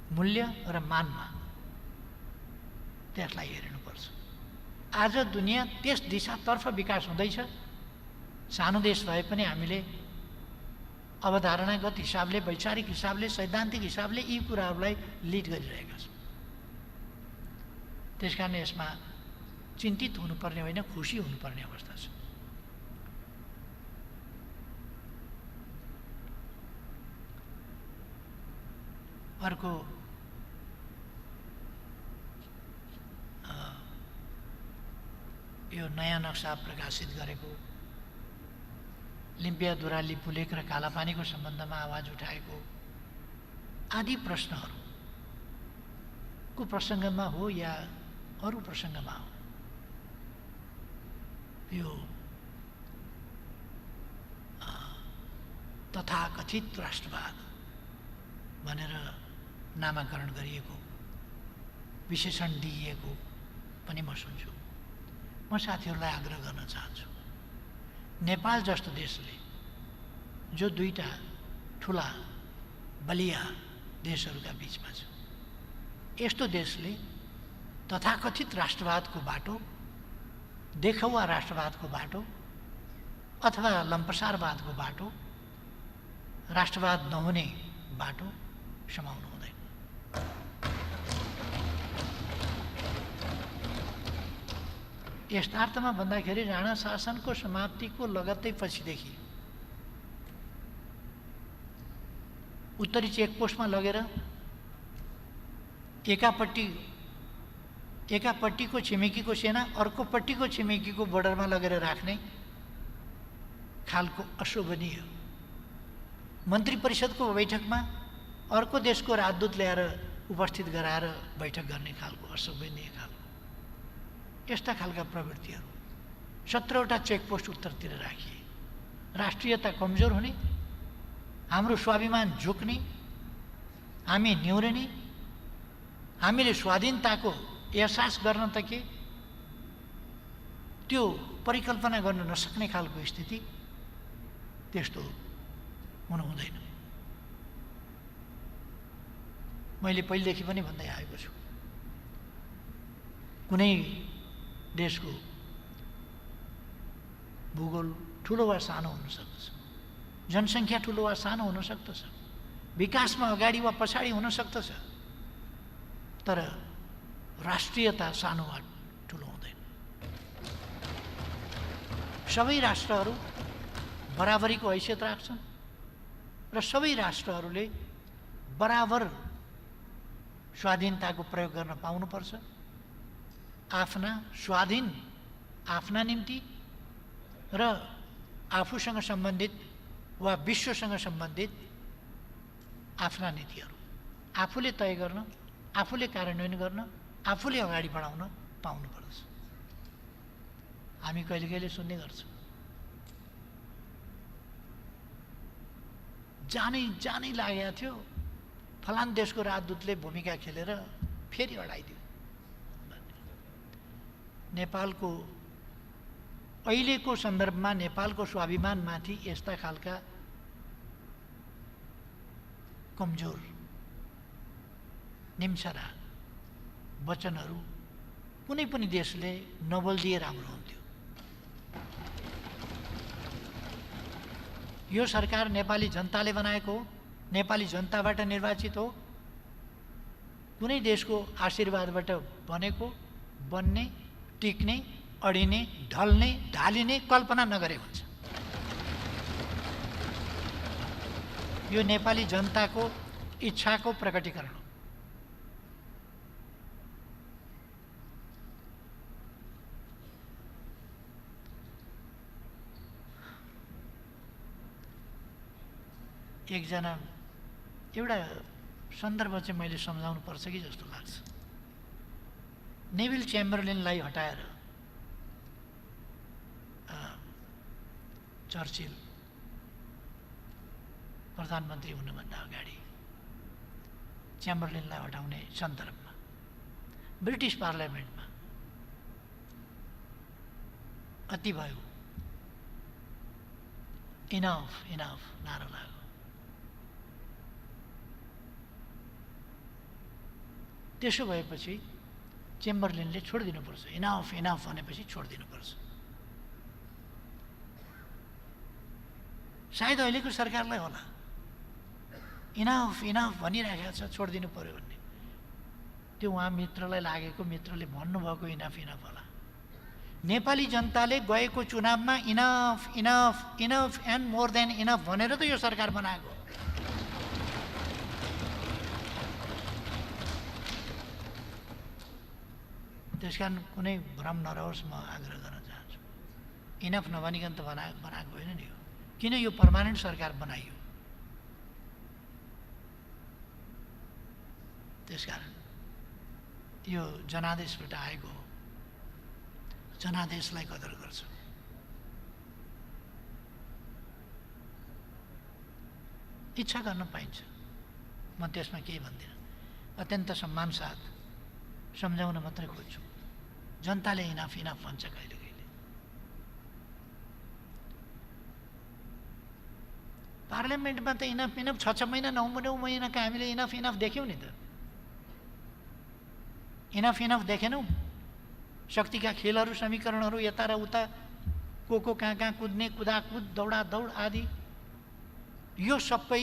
मूल्य र मानमा त्यसलाई हेर्नुपर्छ। आज दुनियाँ त्यस दिशातर्फ विकास हुँदैछ। सानो देश भए पनि हामीले अवधारणागत हिसाबले, वैचारिक हिसाबले, सैद्धान्तिक हिसाबले यी कुराहरूलाई लिड गरिरहेका छौँ। त्यसकारण यसमा चिन्तित हुनुपर्ने होइन, खुसी हुनुपर्ने अवस्था छ। अर्को यो नयाँ नक्सा प्रकाशित गरेको, लिम्पिया दुराली पुलेक र कालापानीको सम्बन्धमा आवाज उठाएको आदि प्रश्नहरूको प्रसङ्गमा हो या अरू प्रसङ्गमा हो, यो तथाकथित राष्ट्रवाद भनेर नामाकरण गरिएको, विशेषण दिइएको पनि म सुन्छु। म साथीहरूलाई आग्रह गर्न चाहन्छु, नेपाल जस्तो देशले, जो दुईटा ठुला बलिया देशहरूका बिचमा छ, यस्तो देशले तथाकथित राष्ट्रवादको बाटो, देखावा राष्ट्रवादको बाटो अथवा लम्पसारवादको बाटो, राष्ट्रवाद नहुने बाटो समाउनु हुँदैन। यथार्थमा भन्दाखेरि राणा शासनको समाप्तिको लगत्तै पछिदेखि उत्तरी चेकपोस्टमा लगेर एकापट्टिको छिमेकीको सेना अर्कोपट्टिको छिमेकीको बोर्डरमा लगेर राख्ने खालको अशोभनीय, मन्त्री परिषदको बैठकमा अर्को देशको राजदूत ल्याएर उपस्थित गराएर बैठक गर्ने खालको अशोभनीय खालको यस्ता खालका प्रवृत्तिहरू 17वटा चेकपोस्ट उत्तरतिर राखिए। राष्ट्रियता कमजोर हुने, हाम्रो स्वाभिमान झुक्ने, हामी न्यूरिने, हामीले स्वाधीनताको एहसास गर्न त के त्यो परिकल्पना गर्न नसक्ने खालको स्थिति, त्यस्तो हुनु हुँदैन। मैले पहिलेदेखि पनि भन्दै आएको छु, कुनै देशको भूगोल ठुलो वा सानो हुन सक्दछ, जनसङ्ख्या ठुलो वा सानो हुन सक्दछ, विकासमा अगाडि वा पछाडि हुन सक्दछ, तर राष्ट्रियता सानो वा ठुलो हुँदैन। सबै राष्ट्रहरू बराबरीको हैसियत राख्छन् र सबै राष्ट्रहरूले बराबर स्वाधीनताको प्रयोग गर्न पाउनुपर्छ। आफ्ना स्वाधीन, आफ्ना निम्ति र आफूसँग सम्बन्धित वा विश्वसँग सम्बन्धित आफ्ना नीतिहरू आफूले तय गर्न, आफूले कार्यान्वयन गर्न, आफूले अगाडि बढाउन पाउनुपर्छ। हामी कहिले कहिले सुन्ने गर्छौँ, जानै लागेको थियो, फलान देशको राजदूतले भूमिका खेलेर फेरि अडाइदियो। नेपालको अहिलेको सन्दर्भमा नेपालको स्वाभिमानमाथि यस्ता खालका कमजोर निम्छरा वचनहरू कुनै पनि देशले नबोलिदिए राम्रो हुन्थ्यो। यो सरकार नेपाली जनताले बनाएको हो, नेपाली जनताबाट निर्वाचित हो, कुनै देशको आशीर्वादबाट बनेको, बन्ने, टिक्ने, अडिने, ढल्ने, ढालिने कल्पना नगरे हुन्छ। यो नेपाली जनताको इच्छाको प्रकटीकरण हो। एकजना एउटा सन्दर्भ चाहिँ मैले सम्झाउनु पर्छ कि जस्तो लाग्छ। नेभिल च्याम्बरलेनलाई हटाएर चर्चिल प्रधानमन्त्री हुनुभन्दा अगाडि च्याम्बरलेनलाई हटाउने सन्दर्भमा ब्रिटिस पार्लियामेन्टमा अति भयो, इनफ इनफ नारा लाग्यो। त्यसो भएपछि चेम्बरलेनले छोडिदिनुपर्छ, इनाफ इनाफ भनेपछि छोडिदिनुपर्छ। सायद अहिलेको सरकारलाई होला इनाफ इनाफ भनिरहेको छ, छोडिदिनु पर्यो भन्ने। त्यो उहाँ मित्रलाई लागेको, मित्रले भन्नुभएको इनाफ इनाफ होला। नेपाली जनताले गएको चुनावमा enough enough enough and more than enough भनेर त यो सरकार बनाएको। त्यसकारण कुनै भ्रम नरहोस्, म आग्रह गर्न चाहन्छु, इनफ नभनिकन त बनाएको होइन नि। किन यो पर्मानेन्ट सरकार बनाइयो? त्यसकारण यो जनादेशबाट आएको हो, जनादेशलाई कदर गर्छ। इच्छा गर्न पाइन्छ, म त्यसमा केही भन्दिनँ। अत्यन्त सम्मान साथ सम्झाउन मात्रै खोज्छु। जनताले इनाफ इनाफ भन्छ कहिले कहिले। पार्लियामेन्टमा त इनाफ इनाफ 6 महिना 9 महिनाका हामीले इनाफ इनाफ देख्यौँ नि त। Enough enough देखेनौँ? शक्तिका खेलहरू, समीकरणहरू, यता र उता, को कहाँ कहाँ कुद्ने, कुदाकुद, दौडा दौड आदि, यो सबै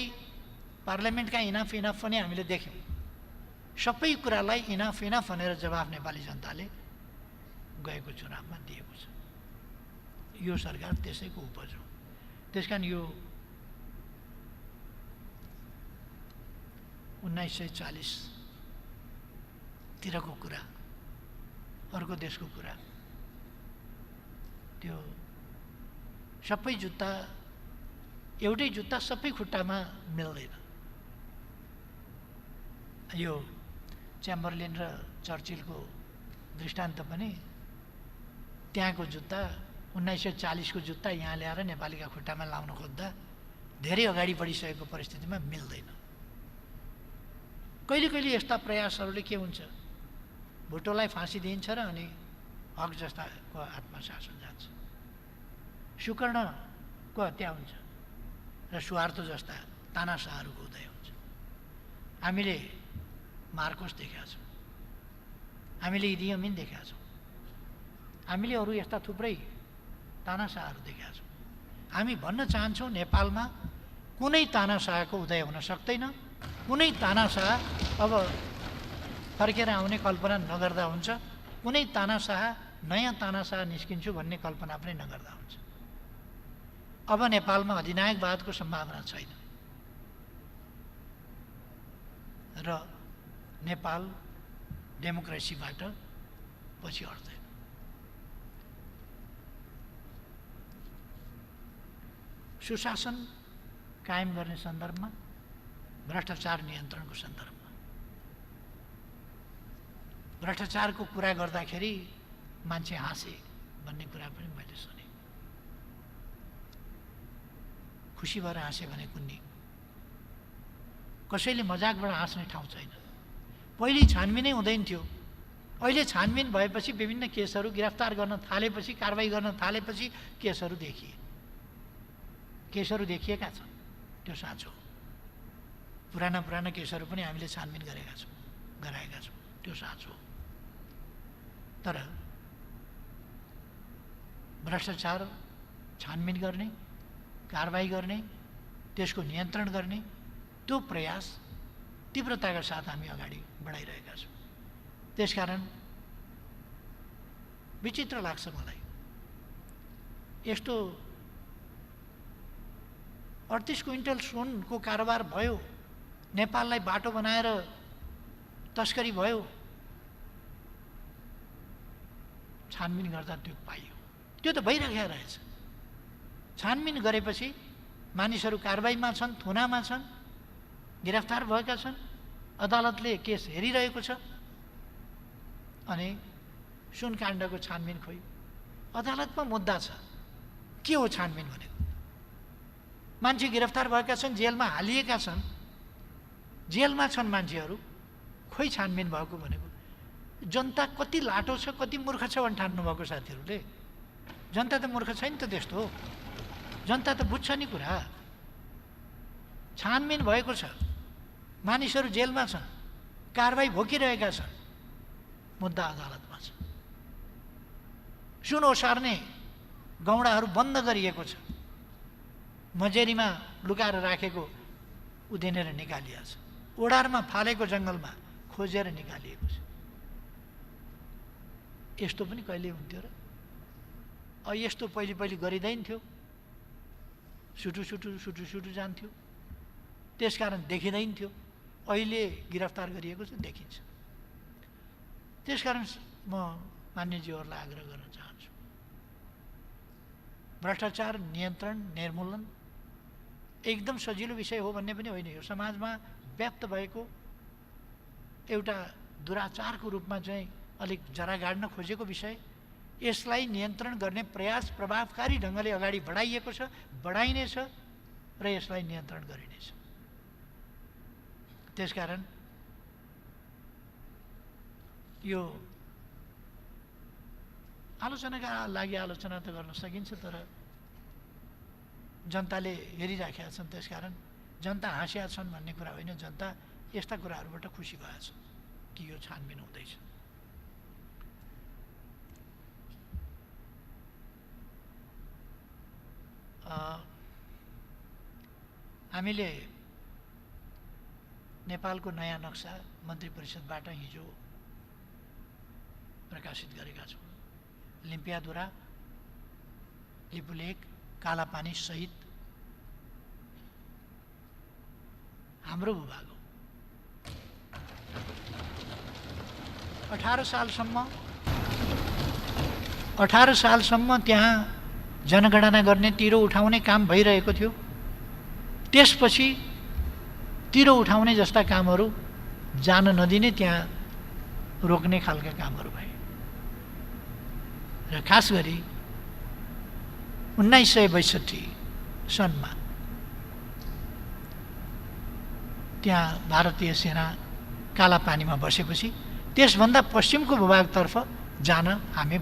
पार्लियामेन्टका इनाफ इनाफ पनि हामीले देख्यौँ। सबै कुरालाई इनाफ इनाफ भनेर जवाफ नेपाली जनताले गएको चुनावमा दिएको छ। यो सरकार त्यसैको उपज हो। त्यसकारण यो 1940 तिरको कुरा, अर्को देशको कुरा, त्यो सबै जुत्ता, एउटै जुत्ता सबै खुट्टामा मिल्दैन। यो च्याम्बरलेन र चर्चिलको दृष्टान्त पनि, त्यहाँको जुत्ता 1940 को जुत्ता यहाँ ल्याएर नेपालीका खुट्टामा लाउन खोज्दा धेरै अगाडि बढिसकेको परिस्थितिमा मिल्दैन। कहिले कहिले यस्ता प्रयासहरूले के हुन्छ, भुटोलाई फाँसी दिइन्छ र अनि हक जस्ताको हातमा शासन जान्छ, सुकर्णको हत्या हुन्छ र सुहार्तो जस्ता तानाशाहहरूको उदय हुन्छ। हामीले मार्कोस देखेका छौँ, हामीले इदी अमिन देखेका छौँ, हामीले अरू यस्ता थुप्रै तानाशाहहरू देखेका छौँ। हामी भन्न चाहन्छौँ नेपालमा कुनै तानाशाहको उदय हुन सक्दैन। कुनै तानाशाह अब फर्केर आउने कल्पना नगर्दा हुन्छ, कुनै तानाशाह नयाँ तानाशाह निस्किन्छु भन्ने कल्पना पनि नगर्दा हुन्छ। अब नेपालमा अधिनायकवादको सम्भावना छैन र नेपाल डेमोक्रेसीबाट पछि हट्दैन। सुशासन कायम गर्ने सन्दर्भमा, भ्रष्टाचार नियन्त्रणको सन्दर्भमा, भ्रष्टाचारको कुरा गर्दाखेरि मान्छे हाँसे भन्ने कुरा पनि मैले सुने। खुसी भएर हाँसे भने कुन्नी, कसैले मजाकबाट हाँस्ने ठाउँ छैन। पहिले छानबिनै हुँदैन थियो, अहिले छानबिन भएपछि विभिन्न केसहरू गिरफ्तार गर्न थालेपछि, कारबाही गर्न थालेपछि केसहरू देखिएका छन्। त्यो साँचो। पुराना केसहरू पनि हामीले छानबिन गराएका छौँ, त्यो साँचो। तर भ्रष्टाचार छानबिन गर्ने, कारबाही गर्ने, त्यसको नियन्त्रण गर्ने, त्यो प्रयास तीव्रताका साथ हामी अगाडि बढाइरहेका छौँ। त्यसकारण विचित्र लाग्छ मलाई, यस्तो 38 क्विन्टल सुनको कारोबार भयो, नेपाललाई बाटो बनाएर तस्करी भयो, छानबिन गर्दा त्यो पाइयो। त्यो त भइरहेको रहेछ। छानबिन गरेपछि मानिसहरू कारबाहीमा छन्, थुनामा छन्, गिरफ्तार भएका छन्, अदालतले केस हेरिरहेको छ। अनि सुनकाण्डको छानबिन खोइ अदालतमा मुद्दा छ, के हो छानबिन भनेको? मान्छे गिरफ्तार भएका छन्, जेलमा हालिएका छन्, जेलमा छन् मान्छेहरू, खोइ छानबिन भएको भनेको? जनता कति लाटो छ, कति मूर्ख छ भने ठान्नु भएको साथीहरूले? जनता त मूर्ख छैन त त्यस्तो। जनता त बुझ्छ नि कुरा। छानबिन भएको छ, मानिसहरू जेलमा छन्, कारबाही भोगिरहेका छन्, मुद्दा अदालतमा छ। सुन ओसार्ने गौँडाहरू बन्द गरिएको छ। मजेरीमा लुकाएर राखेको उदेनेर निकालिएको छ। ओडारमा फालेको जङ्गलमा खोजेर निकालिएको छ। यस्तो पनि कहिले हुन्थ्यो र? यस्तो पहिले गरिँदैन थियो। सुटु जान्थ्यो, त्यसकारण देखिँदैन थियो। अहिले गिरफ्तार गरिएको छ, देखिन्छ। त्यसकारण म मान्यज्यूहरूलाई आग्रह गर्न चाहन्छु, भ्रष्टाचार नियन्त्रण निर्मूलन एकदम सजिलो विषय हो भन्ने पनि होइन। यो समाजमा व्यक्त भएको एउटा दुराचारको रूपमा चाहिँ अलिक जरा गाड्न खोजेको विषय, यसलाई नियन्त्रण गर्ने प्रयास प्रभावकारी ढङ्गले अगाडि बढाइएको छ, बढाइनेछ र यसलाई नियन्त्रण गरिनेछ। त्यसकारण यो आलोचनाका लागि आलोचना त गर्न सकिन्छ, तर जनताले हेरिराखेका छन्। त्यसकारण जनता हाँसेका छन् भन्ने कुरा होइन, जनता यस्ता कुराहरूबाट खुसी भएको छ कि यो छानबिन हुँदैछ। हामीले नेपालको नयाँ नक्सा मन्त्री परिषदबाट हिजो प्रकाशित गरेका छौँ। लिम्पियाधुरा, लिपुलेक, कालापानी सहित हाम्रो भूभाग हो। 18 सालसम्म त्यहाँ जनगणना गर्ने, तिरो उठाउने काम भइरहेको थियो। त्यसपछि तिरो उठाउने जस्ता कामहरू जान नदिने, त्यहाँ रोक्ने खालका कामहरू भए र खास गरी 1962 सनमा त्यहाँ भारतीय सेना कालापानीमा बसेपछि त्यसभन्दा पश्चिमको भूभागतर्फ जान हामी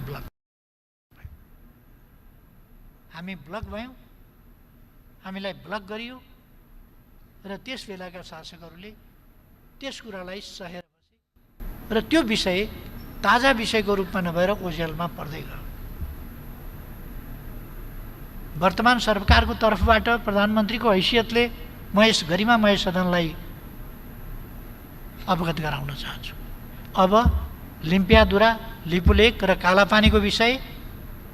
ब्लक भयौँ। हामीलाई ब्लक गरियो र त्यस बेलाका शासकहरूले त्यस कुरालाई सहेर बसे र त्यो विषय ताजा विषयको रूपमा नभएर ओझेलमा पर्दै गयो। वर्तमान सरकारको तर्फबाट प्रधानमन्त्रीको हैसियतले म यस गरिमामय सदनलाई अवगत गराउन चाहन्छु। अब लिम्पियाधुरा, लिपुलेक र कालापानीको विषय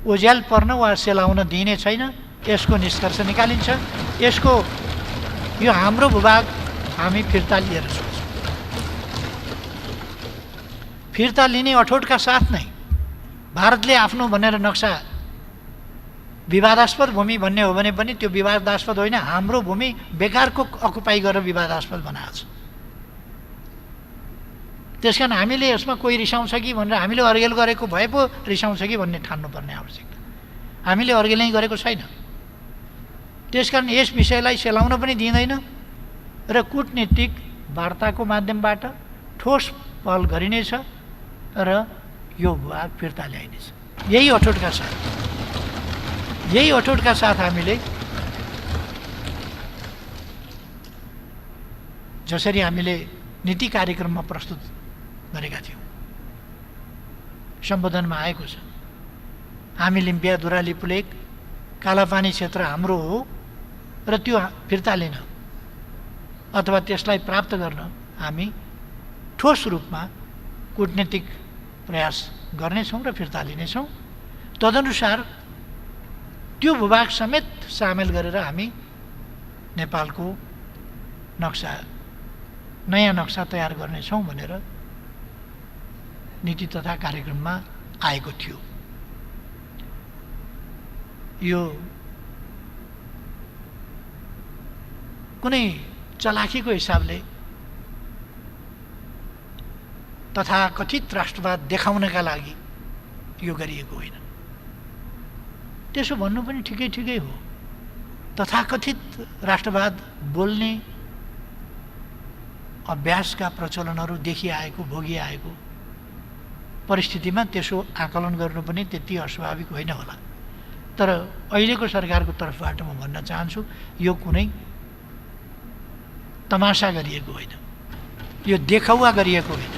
ओझेल पर्न वा सेलाउन दिइने छैन। यसको निष्कर्ष निकालिन्छ। यसको यो हाम्रो भूभाग हामी फिर्ता लिएर सोच्छौँ। फिर्ता लिने अठोटका साथ नै भारतले आफ्नो भनेर नक्सा विवादास्पद भूमि भन्ने हो भने पनि त्यो विवादास्पद होइन, हाम्रो भूमि बेकारको अकुपाई गरेर विवादास्पद बनाएको छ। त्यसकारण हामीले यसमा कोही रिसाउँछ कि भनेर हामीले अर्गेल गरेको भए पो रिसाउँछ कि भन्ने ठान्नुपर्ने आवश्यकता। हामीले अर्गेलै गरेको छैन। त्यसकारण यस विषयलाई सेलाउन पनि दिँदैन र कूटनीतिक वार्ताको माध्यमबाट ठोस पहल गरिनेछ र यो भाग फिर्ता ल्याइनेछ। यही अठोटका साथ हामीले जसरी हामीले नीति कार्यक्रममा प्रस्तुत गरेका थियौँ, सम्बोधनमा आएको छ, हामी लिम्पियाधुरा, लिपुलेक, कालापानी क्षेत्र हाम्रो हो र त्यो फिर्ता लिन अथवा त्यसलाई प्राप्त गर्न हामी ठोस रूपमा कूटनीतिक प्रयास गर्नेछौँ र फिर्ता लिनेछौँ। तदनुसार त्यो भूभाग समेत सामेल गरेर हामी नेपालको नक्सा, नयाँ नक्सा तयार गर्नेछौँ भनेर नीति तथा कार्यक्रममा आएको थियो। यो कुनै चलाखीको हिसाबले तथाकथित राष्ट्रवाद देखाउनका लागि यो गरिएको होइन। त्यसो भन्नु पनि ठिकै हो। तथाकथित राष्ट्रवाद बोल्ने अभ्यासका प्रचलनहरू देखिआएको, भोगिआएको परिस्थितिमा त्यसो आकलन गर्नु पनि त्यति अस्वाभाविक होइन होला। तर अहिलेको सरकारको तर्फबाट म भन्न चाहन्छु, यो कुनै तमासा गरिएको होइन, यो देखावा गरिएको होइन।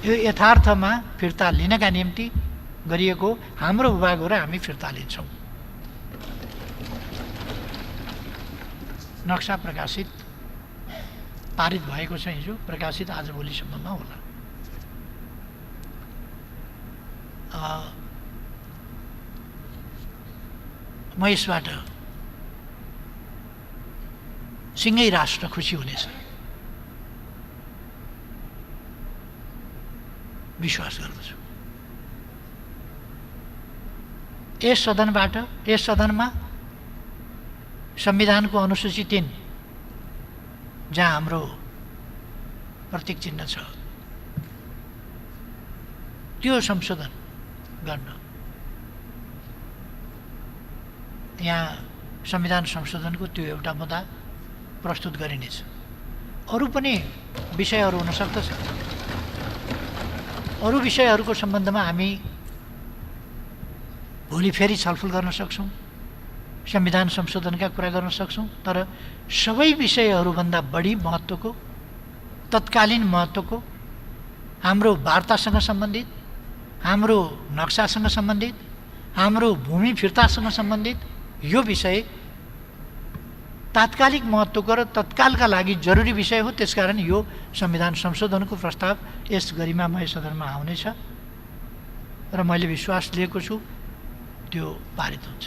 यो यथार्थमा फिर्ता लिनका निम्ति गरिएको हाम्रो विभाग हो र हामी फिर्ता लिन्छौँ। नक्सा प्रकाशित पारित भएको छ, हिजो प्रकाशित आज भोलिसम्ममा होला। म यसबाट सिँगै राष्ट्र खुसी हुनेछ विश्वास गर्दछु। यस सदनमा संविधानको अनुसूची 3 जहाँ हाम्रो प्रतीक चिन्ह छ त्यो संशोधन गर्न यहाँ संविधान संशोधनको त्यो एउटा मुद्दा प्रस्तुत गरिनेछ। अरू पनि विषयहरू हुन सक्दछ। अरू विषयहरूको सम्बन्धमा हामी भोलि फेरि छलफल गर्न सक्छौँ, संविधान संशोधनका कुरा गर्न सक्छौँ। तर सबै विषयहरूभन्दा बढी महत्त्वको, तत्कालीन महत्त्वको, हाम्रो वार्तासँग सम्बन्धित, हाम्रो नक्सासँग सम्बन्धित, हाम्रो भूमि फिर्तासँग सम्बन्धित यो विषय तात्कालिक महत्त्वको र तत्कालका लागि जरुरी विषय हो। त्यसकारण यो संविधान संशोधनको प्रस्ताव यस गरिमामय सदनमा आउनेछ र मैले विश्वास लिएको छु त्यो पारित हुन्छ।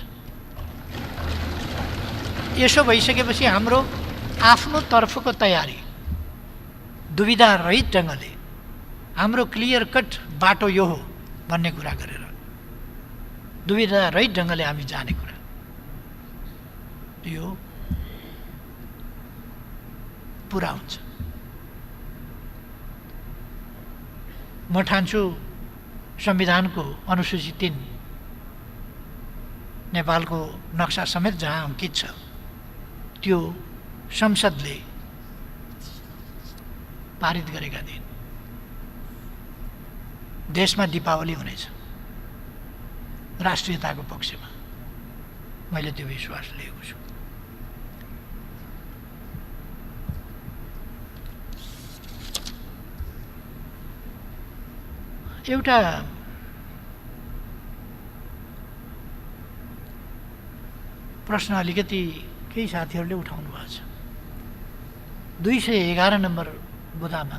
यसो भइसकेपछि हाम्रो आफ्नो तर्फको तयारी दुविधा रहित ढङ्गले हाम्रो क्लियर कट बाटो यो हो भन्ने कुरा गरेर दुविधा रहित ढङ्गले हामी जाने कुरा यो पुरा हुन्छ। म ठान्छु संविधानको अनुसूची 3 नेपालको नक्सा समेत जहाँ अङ्कित छ त्यो संसदले पारित गरेका दिन देशमा दीपावली हुनेछ राष्ट्रियताको पक्षमा। मैले त्यो विश्वास लिएको छु। एउटा प्रश्न अलिकति केही साथीहरूले उठाउनु भएको छ। 211 नम्बर बुँदामा,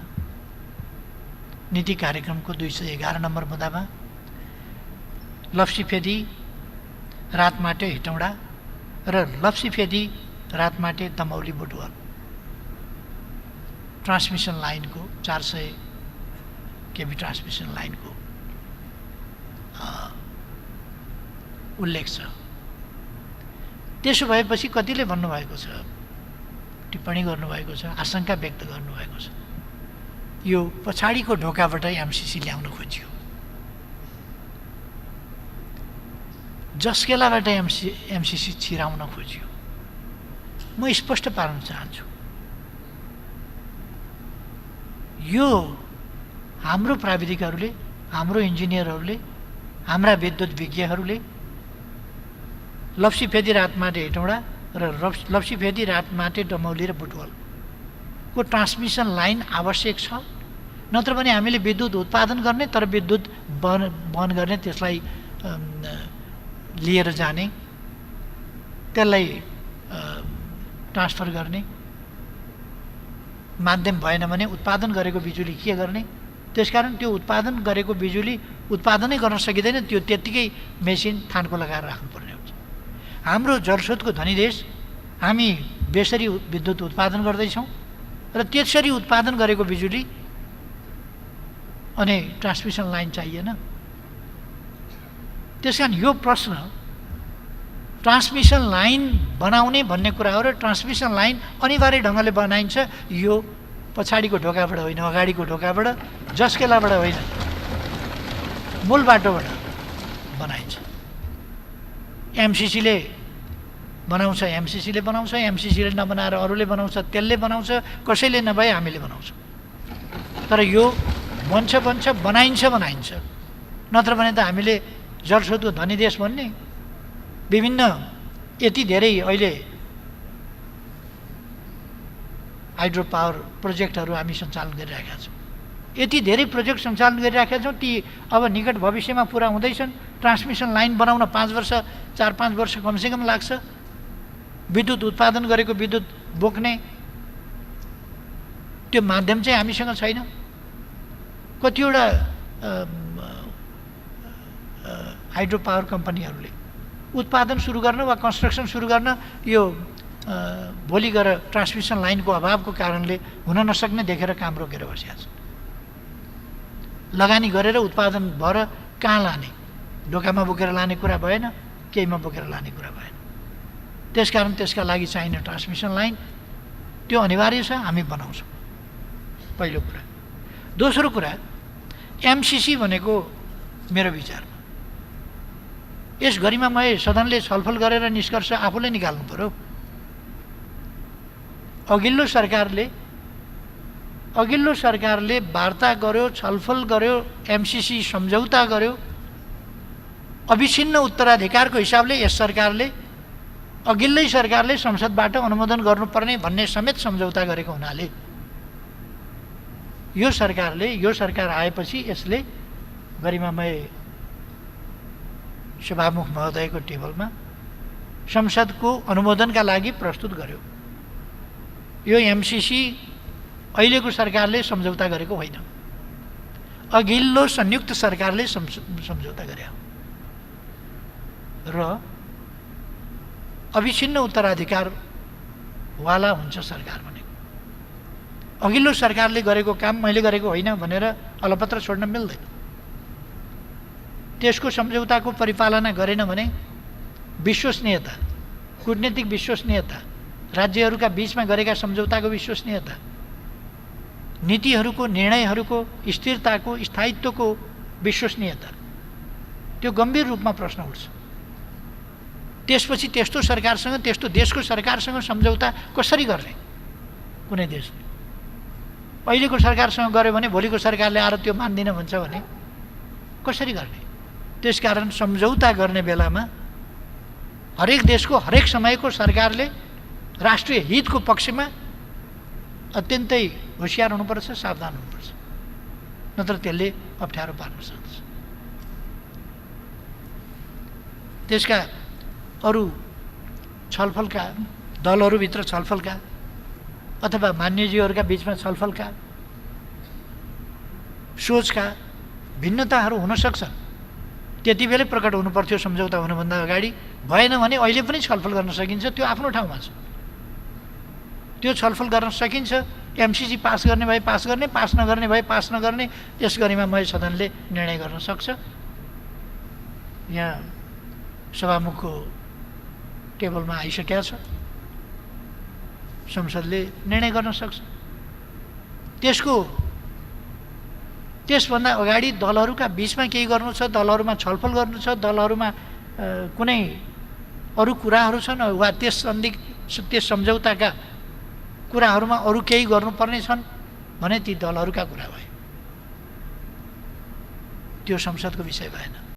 नीति कार्यक्रमको 211 नम्बर बुँदामा लप्सीफेदी, रातमाटे हिटौँडा र लप्सीफेदी, रातमाटे दमौली बुटवल ट्रान्समिसन लाइनको 400 केबी ट्रान्समिसन लाइनको उल्लेख छ। त्यसो भएपछि कतिले भन्नुभएको छ, टिप्पणी गर्नुभएको छ, आशंका व्यक्त गर्नुभएको छ यो पछाडिको ढोकाबाट एमसिसी ल्याउन खोजियो, जसकेलाबाट एमसिसी छिराउन खोजियो। म स्पष्ट पार्न चाहन्छु, यो हाम्रो प्राविधिकहरूले, हाम्रो इन्जिनियरहरूले, हाम्रा विद्युत विज्ञहरूले लप्सीफेदी, रातमाटे हेटौँडा र लप्सीफेदी, रातमाटे दमौली र बुटवलको ट्रान्समिसन लाइन आवश्यक छ। नत्र भने हामीले विद्युत उत्पादन गर्ने तर विद्युत बहन गर्ने, त्यसलाई लिएर जाने, त्यसलाई ट्रान्सफर गर्ने माध्यम भएन भने उत्पादन गरेको बिजुली के गर्ने? त्यसकारण त्यो उत्पादन गरेको बिजुली उत्पादनै गर्न सकिँदैन, त्यो त्यत्तिकै मेसिन थानको लगाएर राख्नुपर्ने हुन्छ। हाम्रो जलस्रोतको धनी देश, हामी बेसरी विद्युत उत्पादन गर्दैछौँ र त्यसरी उत्पादन गरेको बिजुली अनि ट्रान्समिसन लाइन चाहिएन। त्यसकारण यो प्रश्न ट्रान्समिसन लाइन बनाउने भन्ने कुरा हो र ट्रान्समिसन लाइन अनिवार्य ढङ्गले बनाइन्छ। यो पछाडिको ढोकाबाट होइन, अगाडिको ढोकाबाट, जस्केलाबाट होइन, मूल बाटोबाट बनाइन्छ। एमसिसीले बनाउँछ, एमसिसीले बनाउँछ, एमसिसीले नबनाएर अरूले बनाउँछ, त्यसले बनाउँछ, कसैले नभए हामीले बनाउँछौँ। तर यो बन्छ बनाइन्छ। नत्र भने त हामीले जलस्रोतको धनी देश भन्ने विभिन्न यति धेरै अहिले हाइड्रो पावर प्रोजेक्टहरू हामी सञ्चालन गरिरहेका छौँ। यति धेरै प्रोजेक्ट सञ्चालन गरिराखेका छौँ, ती अब निकट भविष्यमा पुरा हुँदैछन्। ट्रान्समिसन लाइन बनाउन 5 वर्ष 4-5 वर्ष कमसेकम लाग्छ। विद्युत उत्पादन गरेको विद्युत बोक्ने त्यो माध्यम चाहिँ हामीसँग छैन। कतिवटा हाइड्रो पावर कम्पनीहरूले उत्पादन सुरु गर्न वा कन्स्ट्रक्सन सुरु गर्न यो भोलि गएर ट्रान्समिसन लाइनको अभावको कारणले हुन नसक्ने देखेर काम रोकेर बसेका छन्। लगानी गरेर उत्पादन भएर कहाँ लाने? ढोकामा बोकेर लाने कुरा भएन, केहीमा बोकेर लाने कुरा भएन। त्यसकारण त्यसका लागि चाहिने ट्रान्समिसन लाइन त्यो अनिवार्य छ, हामी बनाउँछौँ। पहिलो कुरा। दोस्रो कुरा, एमसिसी भनेको मेरो विचारमा यस गरिमामय सदनले छलफल गरेर निष्कर्ष आफूले निकाल्नु पर्यो। अघिल्लो सरकारले वार्ता गर्यो, छलफल गर्यो, एमसिसी सम्झौता गर्यो। अविच्छिन्न उत्तराधिकारको हिसाबले यस सरकारले अघिल्लै सरकारले संसदबाट अनुमोदन गर्नुपर्ने भन्ने समेत सम्झौता गरेको हुनाले यो सरकार आएपछि यसले गरिमामय सभामुख महोदयको टेबलमा संसदको अनुमोदनका लागि प्रस्तुत गर्यो। यो एमसिसी अहिलेको सरकारले सम्झौता गरेको होइन, अघिल्लो संयुक्त सरकारले सम्झौता गरे र अविच्छिन्न उत्तराधिकारवाला हुन्छ सरकार भनेको। अघिल्लो सरकारले गरेको काम मैले गरेको होइन भनेर अलपत्र छोड्न मिल्दैन। त्यसको सम्झौताको परिपालना गरेन भने विश्वसनीयता, कूटनीतिक विश्वसनीयता, राज्यहरूका बीचमा गरेका सम्झौताको विश्वसनीयता, नीतिहरूको निर्णयहरूको स्थिरताको स्थायित्वको विश्वसनीयता त्यो गम्भीर रूपमा प्रश्न उठ्छ। त्यसपछि त्यस्तो सरकारसँग, त्यस्तो देशको सरकारसँग सम्झौता कसरी गर्ने? कुनै देशले अहिलेको सरकारसँग गर्यो भने भोलिको सरकारले आएर त्यो मान्दिनँ भन्छ भने कसरी गर्ने? त्यसकारण सम्झौता गर्ने बेलामा हरेक देशको हरेक समयको सरकारले राष्ट्रिय हितको पक्षमा अत्यन्तै होसियार हुनुपर्छ, सावधान हुनुपर्छ, नत्र त्यसले अप्ठ्यारो पार्न सक्छ। त्यसका अरू छलफलका दलहरूभित्र छलफलका अथवा मान्यज्यूहरूका बीचमा छलफलका सोचका भिन्नताहरू हुन सक्छन्। त्यति बेलै प्रकट हुनुपर्थ्यो सम्झौता हुनुभन्दा अगाडि। भएन भने अहिले पनि छलफल गर्न सकिन्छ, त्यो आफ्नो ठाउँमा छ। त्यो छलफल गर्न सकिन्छ। एमसिसी पास गर्ने भए पास गर्ने, पास नगर्ने भए पास नगर्ने, यस गरिमामय सदनले निर्णय गर्न सक्छ। यहाँ सभामुखको टेबलमा आइसकेका छ, संसदले निर्णय गर्न सक्छ। त्यसभन्दा अगाडि दलहरूका बीचमा केही गर्नु छ, दलहरूमा छलफल गर्नु छ, दलहरूमा कुनै अरू कुराहरू छन् वा त्यस सम्झौताका कुराहरूमा अरू केही गर्नुपर्ने छन् भने ती दलहरूका कुरा भए, त्यो संसदको विषय भएन।